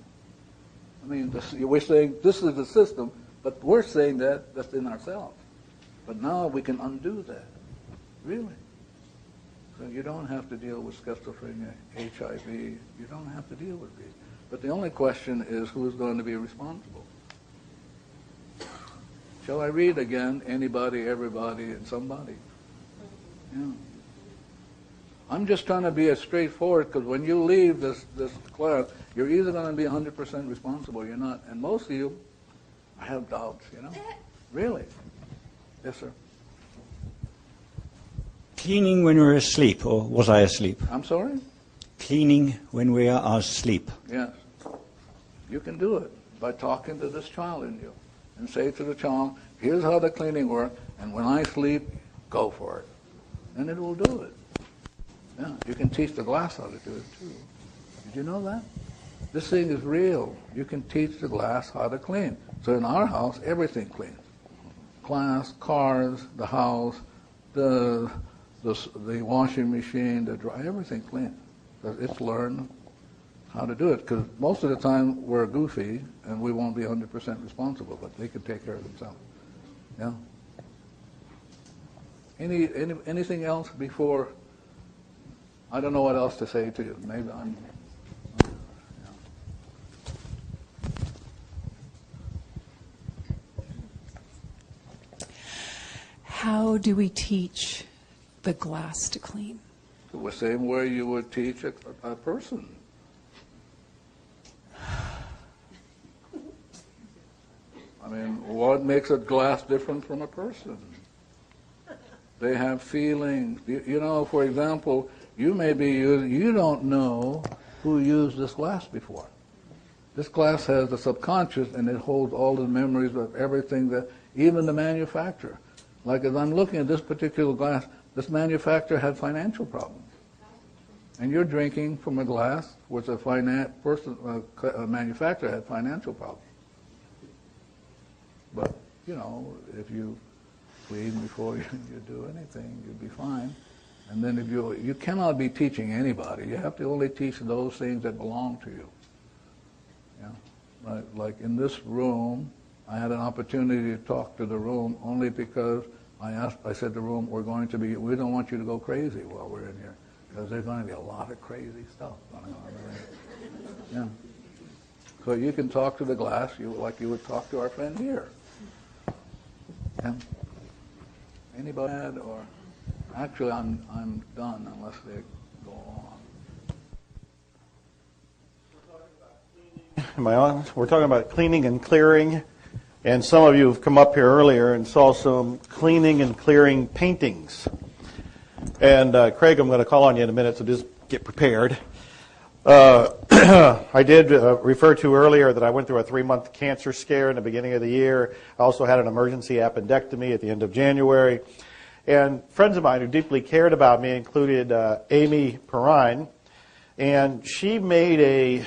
I mean, we're saying this is the system, but we're saying that that's in ourselves. But now we can undo that. Really. So you don't have to deal with schizophrenia, HIV. You don't have to deal with these. But the only question is who's going to be responsible. Shall I read again? Anybody, everybody, and somebody. Yeah. I'm just trying to be as straightforward because when you leave this class, you're either going to be 100% responsible or you're not. And most of you, I have doubts, you know. Really. Yes, sir. Cleaning when we're asleep, or was I asleep? I'm sorry? Cleaning when we are asleep. Yes. You can do it by talking to this child in you and say to the child, here's how the cleaning works, and when I sleep, go for it. And it will do it. Yeah, you can teach the glass how to do it too. Did you know that? This thing is real. You can teach the glass how to clean. So in our house, everything cleans. Glass, cars, the house, the washing machine, the dryer, everything cleans. It's learned how to do it because most of the time we're goofy and we won't be 100% responsible, but they can take care of themselves. Yeah. Anything else before? I don't know what else to say to you. Maybe I'm... How do we teach the glass to clean? The same way you would teach a person. I mean, what makes a glass different from a person? They have feelings. You know, for example, you may be using, you don't know who used this glass before. This glass has the subconscious and it holds all the memories of everything that, even the manufacturer. Like as I'm looking at this particular glass, this manufacturer had financial problems. And you're drinking from a glass which a manufacturer had financial problems. But, you know, if you clean before you do anything, you'll be fine. And then if you cannot be teaching anybody. You have to only teach those things that belong to you. Yeah. Like in this room, I had an opportunity to talk to the room only because I said to the room, we don't want you to go crazy while we're in here. Because there's going to be a lot of crazy stuff going on. Yeah. So you can talk to the glass like you would talk to our friend here. Yeah. Anybody add or... Actually, I'm done unless they go on. Am I on? We're talking about cleaning and clearing, and some of you have come up here earlier and saw some cleaning and clearing paintings. And Craig, I'm going to call on you in a minute, so just get prepared. I did refer to earlier that I went through a 3-month cancer scare in the beginning of the year. I also had an emergency appendectomy at the end of January. And friends of mine who deeply cared about me included Amy Perrine, and she made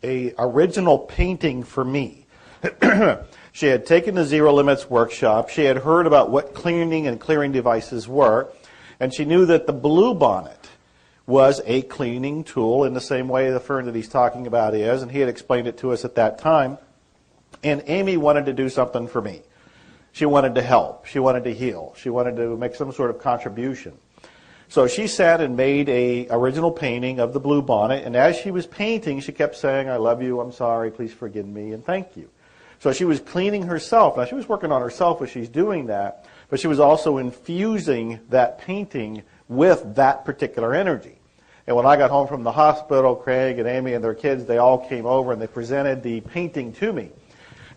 a original painting for me. She had taken the Zero Limits workshop. She had heard about what cleaning and clearing devices were, and she knew that the Blue Bonnet was a cleaning tool in the same way the fern that he's talking about is, and he had explained it to us at that time. And Amy wanted to do something for me. She wanted to help. She wanted to heal. She wanted to make some sort of contribution. So she sat and made an original painting of the Blue Bonnet, and as she was painting, she kept saying, I love you, I'm sorry, please forgive me, and thank you. So she was cleaning herself. Now, she was working on herself as she's doing that, but she was also infusing that painting with that particular energy. And when I got home from the hospital, Craig and Amy and their kids, they all came over and they presented the painting to me.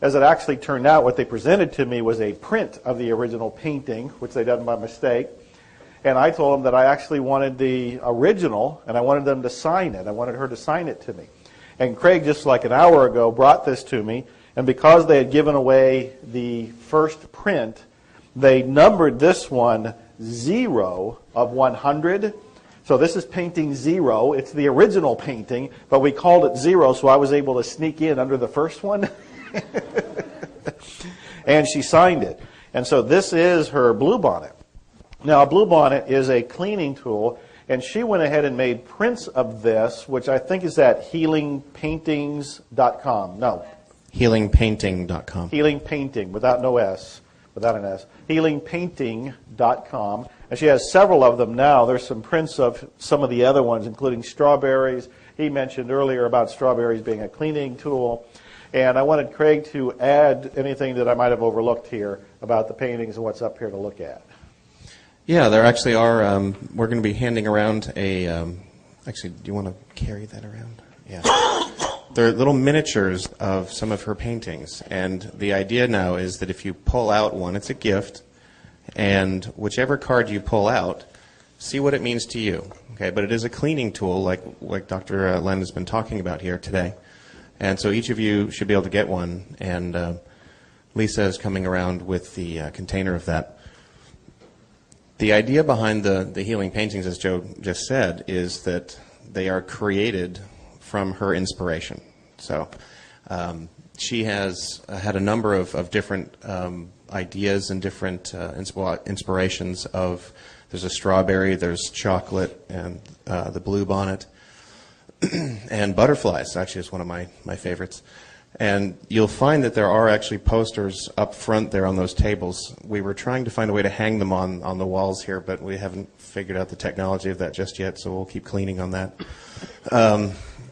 As it actually turned out, what they presented to me was a print of the original painting, which they'd done by mistake. And I told them that I actually wanted the original, and I wanted them to sign it. I wanted her to sign it to me. And Craig, just like an hour ago, brought this to me. And because they had given away the first print, they numbered this one 0 of 100. So this is painting 0. It's the original painting, but we called it 0, so I was able to sneak in under the first one. And she signed it. And so this is her Bluebonnet. Now, a Bluebonnet is a cleaning tool, and she went ahead and made prints of this, which I think is at healingpaintings.com. No. Healingpainting.com. Healing Painting, without an S. Healingpainting.com. And she has several of them now. There's some prints of some of the other ones, including strawberries. He mentioned earlier about strawberries being a cleaning tool. And I wanted Craig to add anything that I might have overlooked here about the paintings and what's up here to look at. Yeah, there actually are. We're going to be handing around a. Actually, do you want to carry that around? Yeah. They're little miniatures of some of her paintings. And the idea now is that if you pull out one, it's a gift. And whichever card you pull out, see what it means to you. Okay, but it is a cleaning tool like Dr. Len has been talking about here today. And so each of you should be able to get one, and Lisa is coming around with the container of that. The idea behind the healing paintings, as Joe just said, is that they are created from her inspiration. So she has had a number of different ideas and different inspirations of, there's a strawberry, there's chocolate, and the Bluebonnet. And butterflies actually is one of my favorites. And you'll find that there are actually posters up front there on those tables. We were trying to find a way to hang them on the walls here, but we haven't figured out the technology of that just yet, so we'll keep cleaning on that.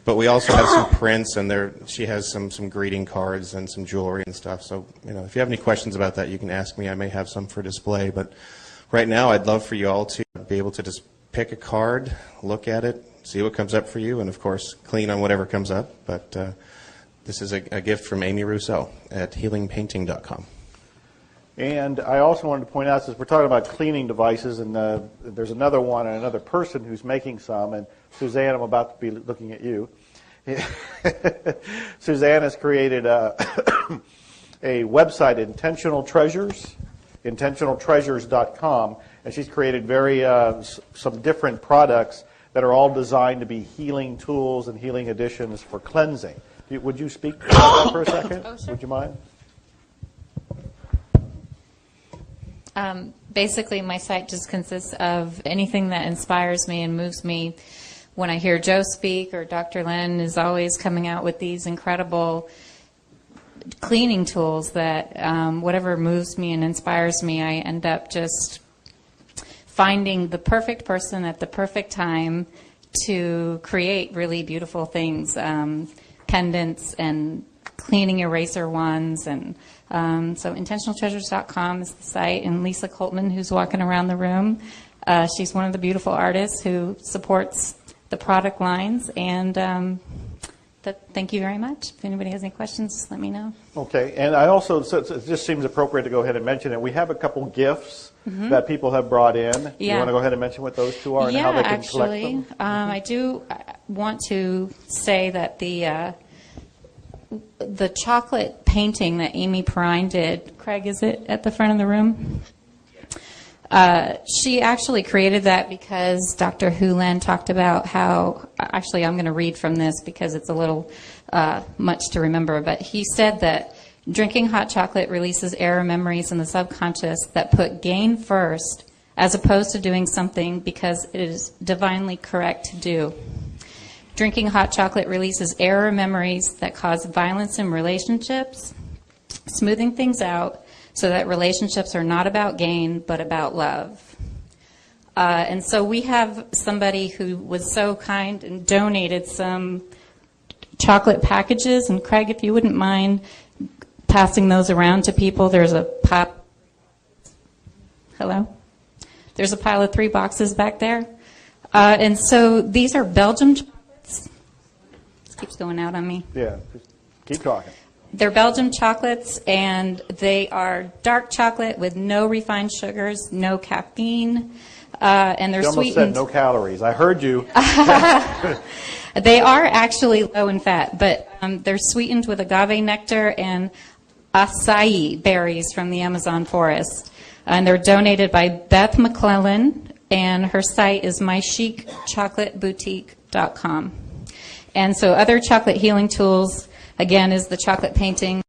But we also have some prints, and she has some greeting cards and some jewelry and stuff. So, if you have any questions about that, you can ask me. I may have some for display. But right now, I'd love for you all to be able to just pick a card, look at it, see what comes up for you, and of course, clean on whatever comes up. But this is a gift from Amy Rousseau at healingpainting.com. And I also wanted to point out, since we're talking about cleaning devices, and there's another one and another person who's making some, and Suzanne, I'm about to be looking at you. Suzanne has created a website, Intentional Treasures, intentionaltreasures.com, and she's created some different products that are all designed to be healing tools and healing additions for cleansing. Would you speak about that for a second? Oh, sure. Would you mind? Basically, my site just consists of anything that inspires me and moves me. When I hear Joe speak, or Dr. Len is always coming out with these incredible cleaning tools that whatever moves me and inspires me, I end up just finding the perfect person at the perfect time to create really beautiful things, pendants and cleaning eraser wands. And so intentionaltreasures.com is the site, and Lisa Coltman, who's walking around the room, she's one of the beautiful artists who supports the product lines. And thank you very much. If anybody has any questions, just let me know. Okay, and I also, so it just seems appropriate to go ahead and mention it. We have a couple gifts that people have brought in. Yeah. You want to go ahead and mention what those two are and how they can collect them? I do want to say that the chocolate painting that Amy Perrine did, Craig, is it at the front of the room? She actually created that because Dr. Hulan talked about how, actually I'm going to read from this because it's a little much to remember, but he said that drinking hot chocolate releases error memories in the subconscious that put gain first as opposed to doing something because it is divinely correct to do. Drinking hot chocolate releases error memories that cause violence in relationships, smoothing things out so that relationships are not about gain but about love. And so we have somebody who was so kind and donated some chocolate packages. And Craig, if you wouldn't mind passing those around to people, there's a pile. Hello? There's a pile of 3 boxes back there. And so these are Belgium chocolates. This keeps going out on me. Yeah, just keep talking. They're Belgium chocolates, and they are dark chocolate with no refined sugars, no caffeine. And they're You almost sweetened. said no calories. I heard you. They are actually low in fat, but they're sweetened with agave nectar and acai berries from the Amazon forest. And they're donated by Beth McClellan, and her site is mychicchocolateboutique.com. And so other chocolate healing tools, again, is the chocolate painting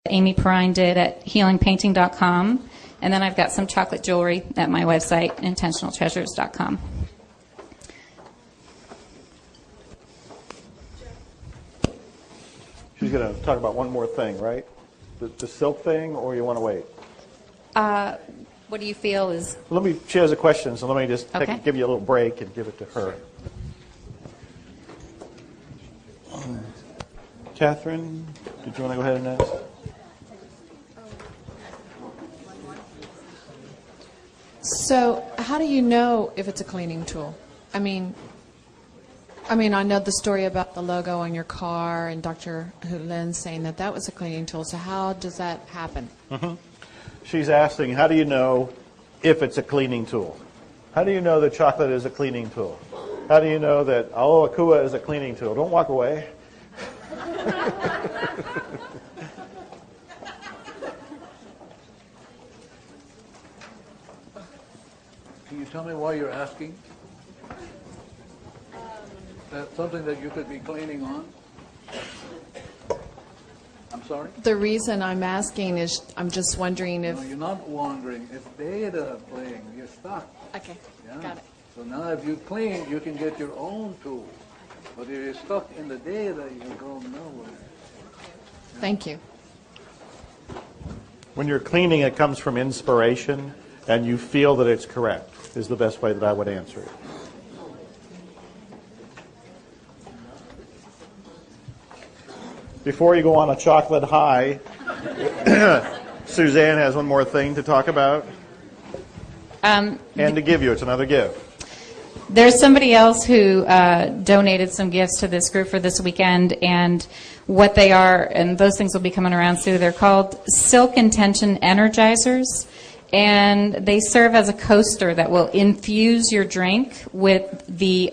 that Amy Perrine did at healingpainting.com. And then I've got some chocolate jewelry at my website, intentionaltreasures.com. She's going to talk about one more thing, right? The silk thing, or you want to wait? What do you feel is... She has a question, so let me just Okay. give you a little break and give it to her. Catherine, did you want to go ahead and ask? So, how do you know if it's a cleaning tool? I mean, I know the story about the logo on your car and Dr. Hulin saying that was a cleaning tool. So, how does that happen? Mm-hmm. She's asking, how do you know if it's a cleaning tool? How do you know that chocolate is a cleaning tool? How do you know that Akua is a cleaning tool? Don't walk away. Can you tell me why you're asking? That's something that you could be cleaning on? I'm sorry? The reason I'm asking is I'm just wondering if... No, you're not wandering. It's data playing. You're stuck. Okay, Yeah. got it. So now if you clean, you can get your own tools. But if you're stuck in the data, you go nowhere. Thank you. When you're cleaning, it comes from inspiration, and you feel that it's correct, is the best way that I would answer it. Before you go on a chocolate high, Suzanne has one more thing to talk about. And to give you, it's another gift. There's somebody else who donated some gifts to this group for this weekend, and what they are, and those things will be coming around soon, they're called Silk Intention Energizers, and they serve as a coaster that will infuse your drink with the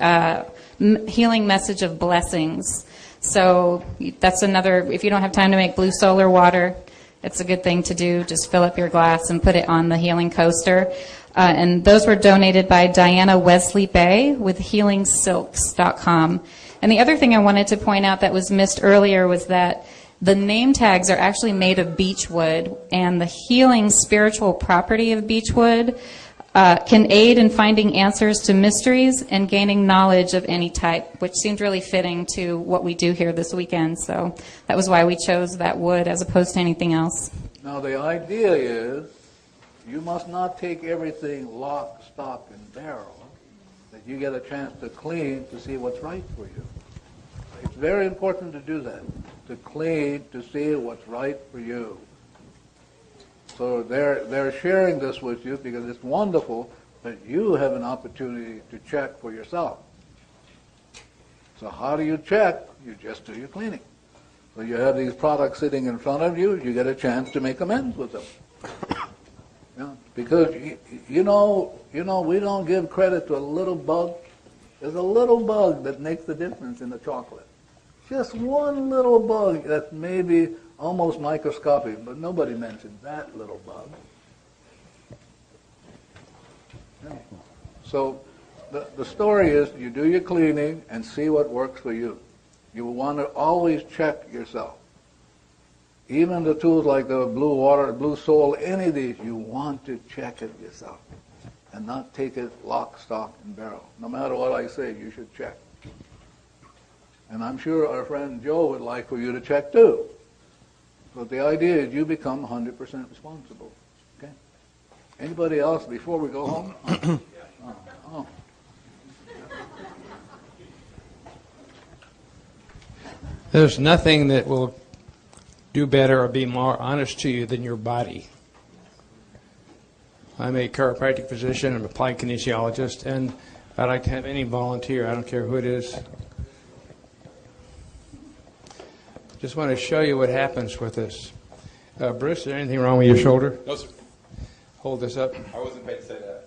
healing message of blessings. So that's another, if you don't have time to make blue solar water, it's a good thing to do. Just fill up your glass and put it on the healing coaster. And those were donated by Diana Wesley Bay with healingsilks.com. And the other thing I wanted to point out that was missed earlier was that the name tags are actually made of beechwood, and the healing spiritual property of beechwood can aid in finding answers to mysteries and gaining knowledge of any type, which seemed really fitting to what we do here this weekend. So that was why we chose that wood as opposed to anything else. Now the idea is you must not take everything lock, stock, and barrel, that you get a chance to clean to see what's right for you. It's very important to do that, to clean to see what's right for you. So they're sharing this with you because it's wonderful that you have an opportunity to check for yourself. So how do you check? You just do your cleaning. So you have these products sitting in front of you, you get a chance to make amends with them. Yeah, because you know, we don't give credit to a little bug. There's a little bug that makes the difference in the chocolate. Just one little bug that may be almost microscopic, but nobody mentioned that little bug. Yeah. So the story is you do your cleaning and see what works for you. You want to always check yourself. Even the tools like the blue water, blue soul, any of these, you want to check it yourself and not take it lock, stock, and barrel. No matter what I say, you should check. And I'm sure our friend Joe would like for you to check too. But the idea is you become 100% responsible. Okay? Anybody else before we go home? Oh. There's nothing that will do better or be more honest to you than your body. I'm a chiropractic physician, I'm an applied kinesiologist, and I'd like to have any volunteer, I don't care who it is. Just want to show you what happens with this. Bruce, is there anything wrong with your shoulder? No, sir. Hold this up. I wasn't paid to say that.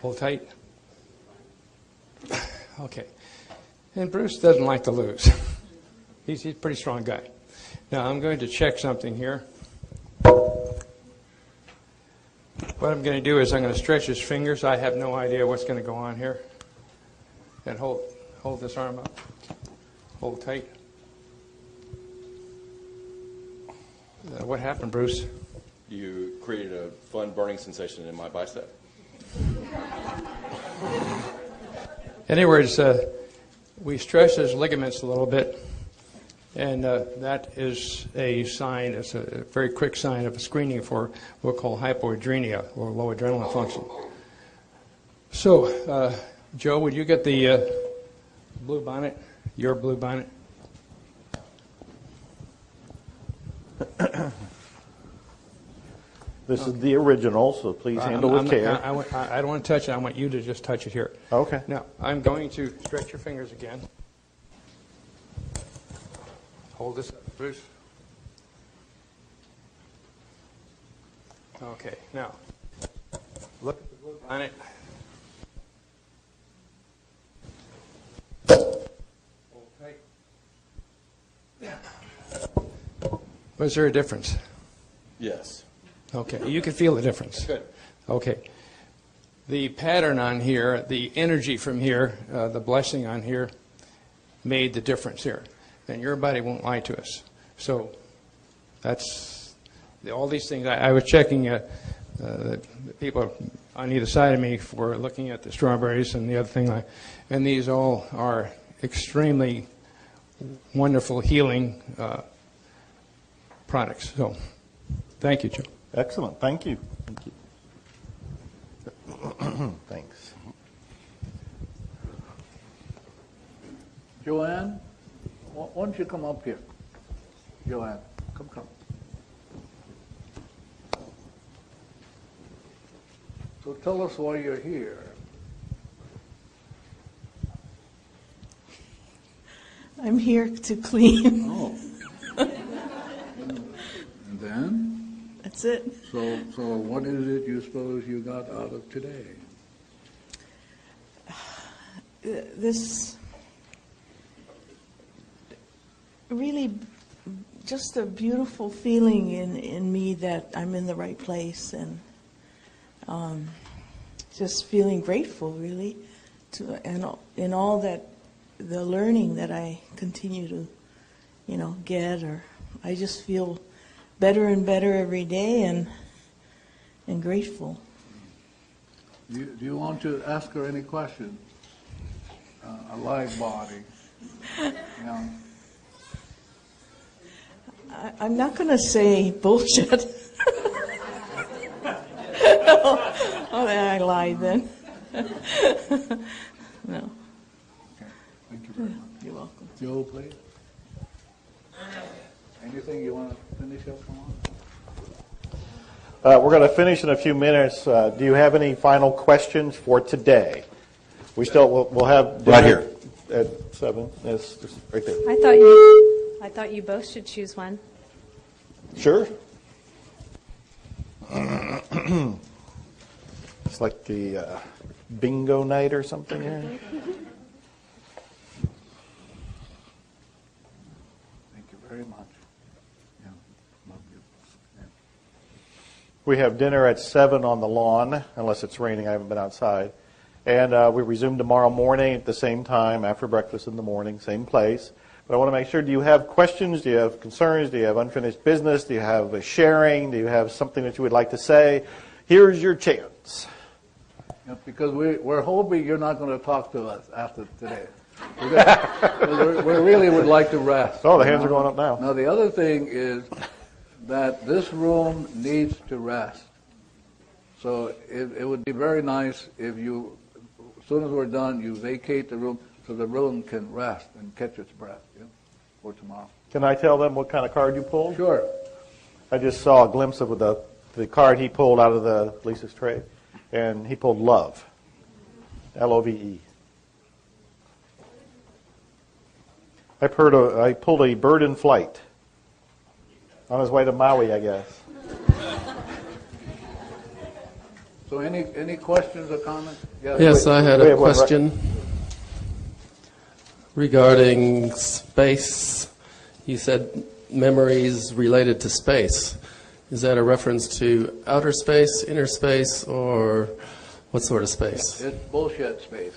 Hold tight. Okay. And Bruce doesn't like to lose. He's a pretty strong guy. Now I'm going to check something here. What I'm going to do is I'm going to stretch his fingers. I have no idea what's going to go on here. And hold this arm up. Hold tight. What happened, Bruce? You created a fun burning sensation in my bicep. In other words, we stretch his ligaments a little bit, and that is a sign, it's a very quick sign of a screening for what we call hypoadrenia, or low adrenaline function. So, Joe, would you get the blue bonnet, your blue bonnet? This is the original, so please handle with care. I don't want to touch it. I want you to just touch it here. Okay. Now, I'm going to stretch your fingers again. Hold this up, Bruce. Okay, now, look at the blue bonnet. Hold tight. Was there a difference? Yes. Okay, you can feel the difference. Good. Okay. The pattern on here, the energy from here, the blessing on here, made the difference here. And your body won't lie to us. So that's all these things. I was checking the people on either side of me for looking at the strawberries and the other thing. And these all are extremely wonderful healing products. So thank you, Joe. Excellent. Thank you. Thank you. Thanks. Joanne, why don't you come up here? Joanne, come. So tell us why you're here. I'm here to clean. Oh. And then? That's it. So what is it you suppose you got out of today? This really just a beautiful feeling in me that I'm in the right place, and just feeling grateful really and in all that the learning that I continue to get, or I just feel better and better every day, and grateful. Do you want to ask her any questions? A live body. Yeah. I'm not going to say bullshit. Oh, I lied then. No. Okay. Thank you very much. You're welcome. Joe, please. Anything you want to finish up on? We're going to finish in a few minutes. Do you have any final questions for today? We'll have right here at 7. Yes, just right there. I thought you both should choose one. Sure. It's like the bingo night or something here. Thank you very much. Yeah, love you. Yeah. We have dinner at 7 on the lawn, unless it's raining. I haven't been outside. And we resume tomorrow morning at the same time, after breakfast in the morning, same place. But I want to make sure, do you have questions? Do you have concerns? Do you have unfinished business? Do you have a sharing? Do you have something that you would like to say? Here's your chance. Yeah, because we're hoping you're not going to talk to us after today. We really would like to rest. Oh, the hands are going up now. Now, the other thing is that this room needs to rest. So it would be very nice if you, as soon as we're done, you vacate the room so the room can rest and catch its breath for tomorrow. Can I tell them what kind of card you pulled? Sure. I just saw a glimpse of the card he pulled out of Lisa's tray, and he pulled love, L-O-V-E. I pulled a bird in flight on his way to Maui, I guess. So any questions or comments? Yes, I had a question regarding space. You said memories related to space. Is that a reference to outer space, inner space, or what sort of space? It's bullshit space.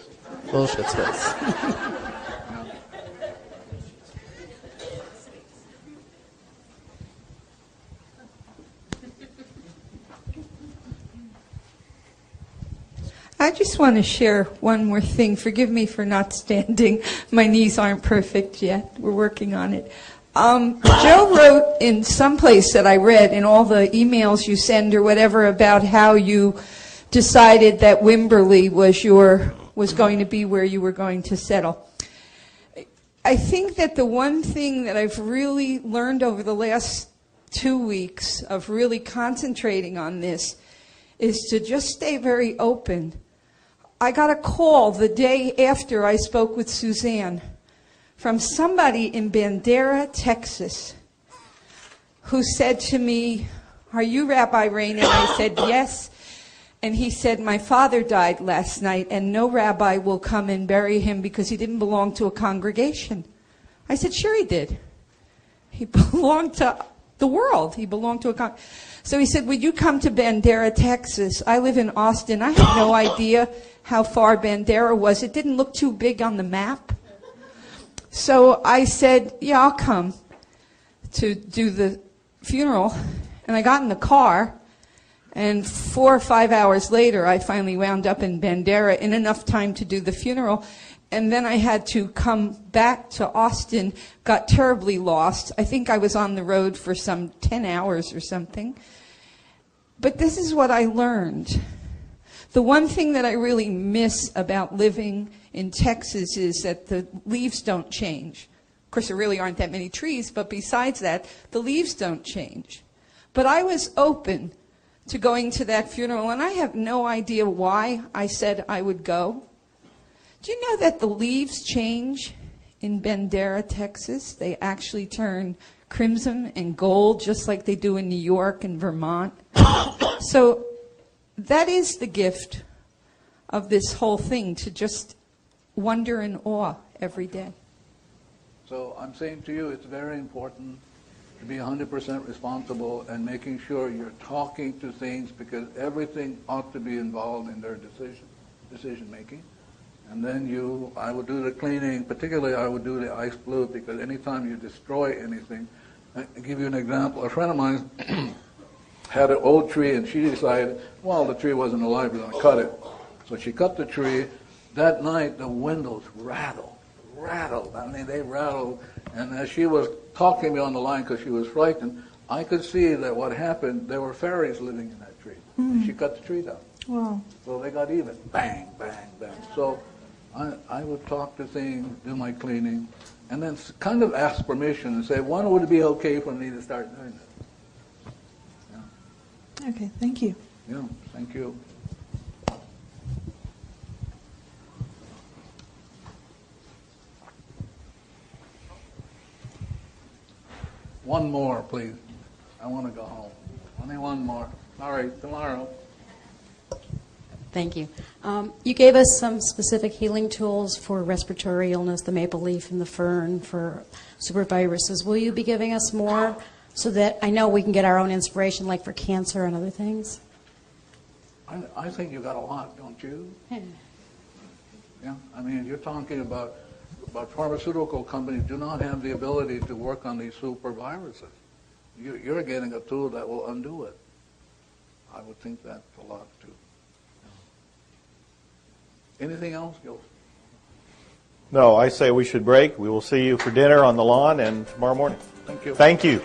Bullshit space. I just want to share one more thing. Forgive me for not standing. My knees aren't perfect yet. We're working on it. Joe wrote in some place that I read in all the emails you send or whatever about how you decided that Wimberley was going to be where you were going to settle. I think that the one thing that I've really learned over the last 2 weeks of really concentrating on this is to just stay very open. I got a call the day after I spoke with Suzanne from somebody in Bandera, Texas, who said to me, "Are you Rabbi Rain?" And I said, "Yes." And he said, "My father died last night, and no rabbi will come and bury him because he didn't belong to a congregation." I said, "Sure he did. He belonged to the world. He belonged to a congregation." So he said, "Would you come to Bandera, Texas? I live in Austin." I had no idea how far Bandera was. It didn't look too big on the map. So I said, "Yeah, I'll come to do the funeral." And I got in the car, and 4 or 5 hours later, I finally wound up in Bandera in enough time to do the funeral. And then I had to come back to Austin, got terribly lost. I think I was on the road for some 10 hours or something. But this is what I learned. The one thing that I really miss about living in Texas is that the leaves don't change. Of course, there really aren't that many trees, but besides that, the leaves don't change. But I was open to going to that funeral, and I have no idea why I said I would go. Do you know that the leaves change in Bandera, Texas? They actually turn crimson and gold, just like they do in New York and Vermont. So that is the gift of this whole thing, to just wonder in awe every day. So I'm saying to you, it's very important to be 100% responsible and making sure you're talking to things, because everything ought to be involved in their decision making. And then I would do the cleaning, particularly I would do the ice blue, because anytime you destroy anything, I'll give you an example. A friend of mine had an old tree, and she decided, well, the tree wasn't alive, we're going to cut it. So she cut the tree. That night, the windows rattled. I mean, they rattled. And as she was talking to me on the line because she was frightened, I could see that what happened, there were fairies living in that tree. And she cut the tree down. Wow. So they got even. Bang, bang, bang. So I would talk to things, do my cleaning, and then kind of ask permission and say, when would it be okay for me to start doing this? Yeah. Okay, thank you. Yeah, thank you. One more, please. I want to go home. Only one more. All right, tomorrow. Thank you. You gave us some specific healing tools for respiratory illness, the maple leaf and the fern, for superviruses. Will you be giving us more so that I know we can get our own inspiration, like for cancer and other things? I think you got a lot, don't you? Yeah. I mean, you're talking about pharmaceutical companies do not have the ability to work on these super viruses. You're getting a tool that will undo it. I would think that's a lot, too. Anything else, Gil? No, I say we should break. We will see you for dinner on the lawn and tomorrow morning. Thank you. Thank you.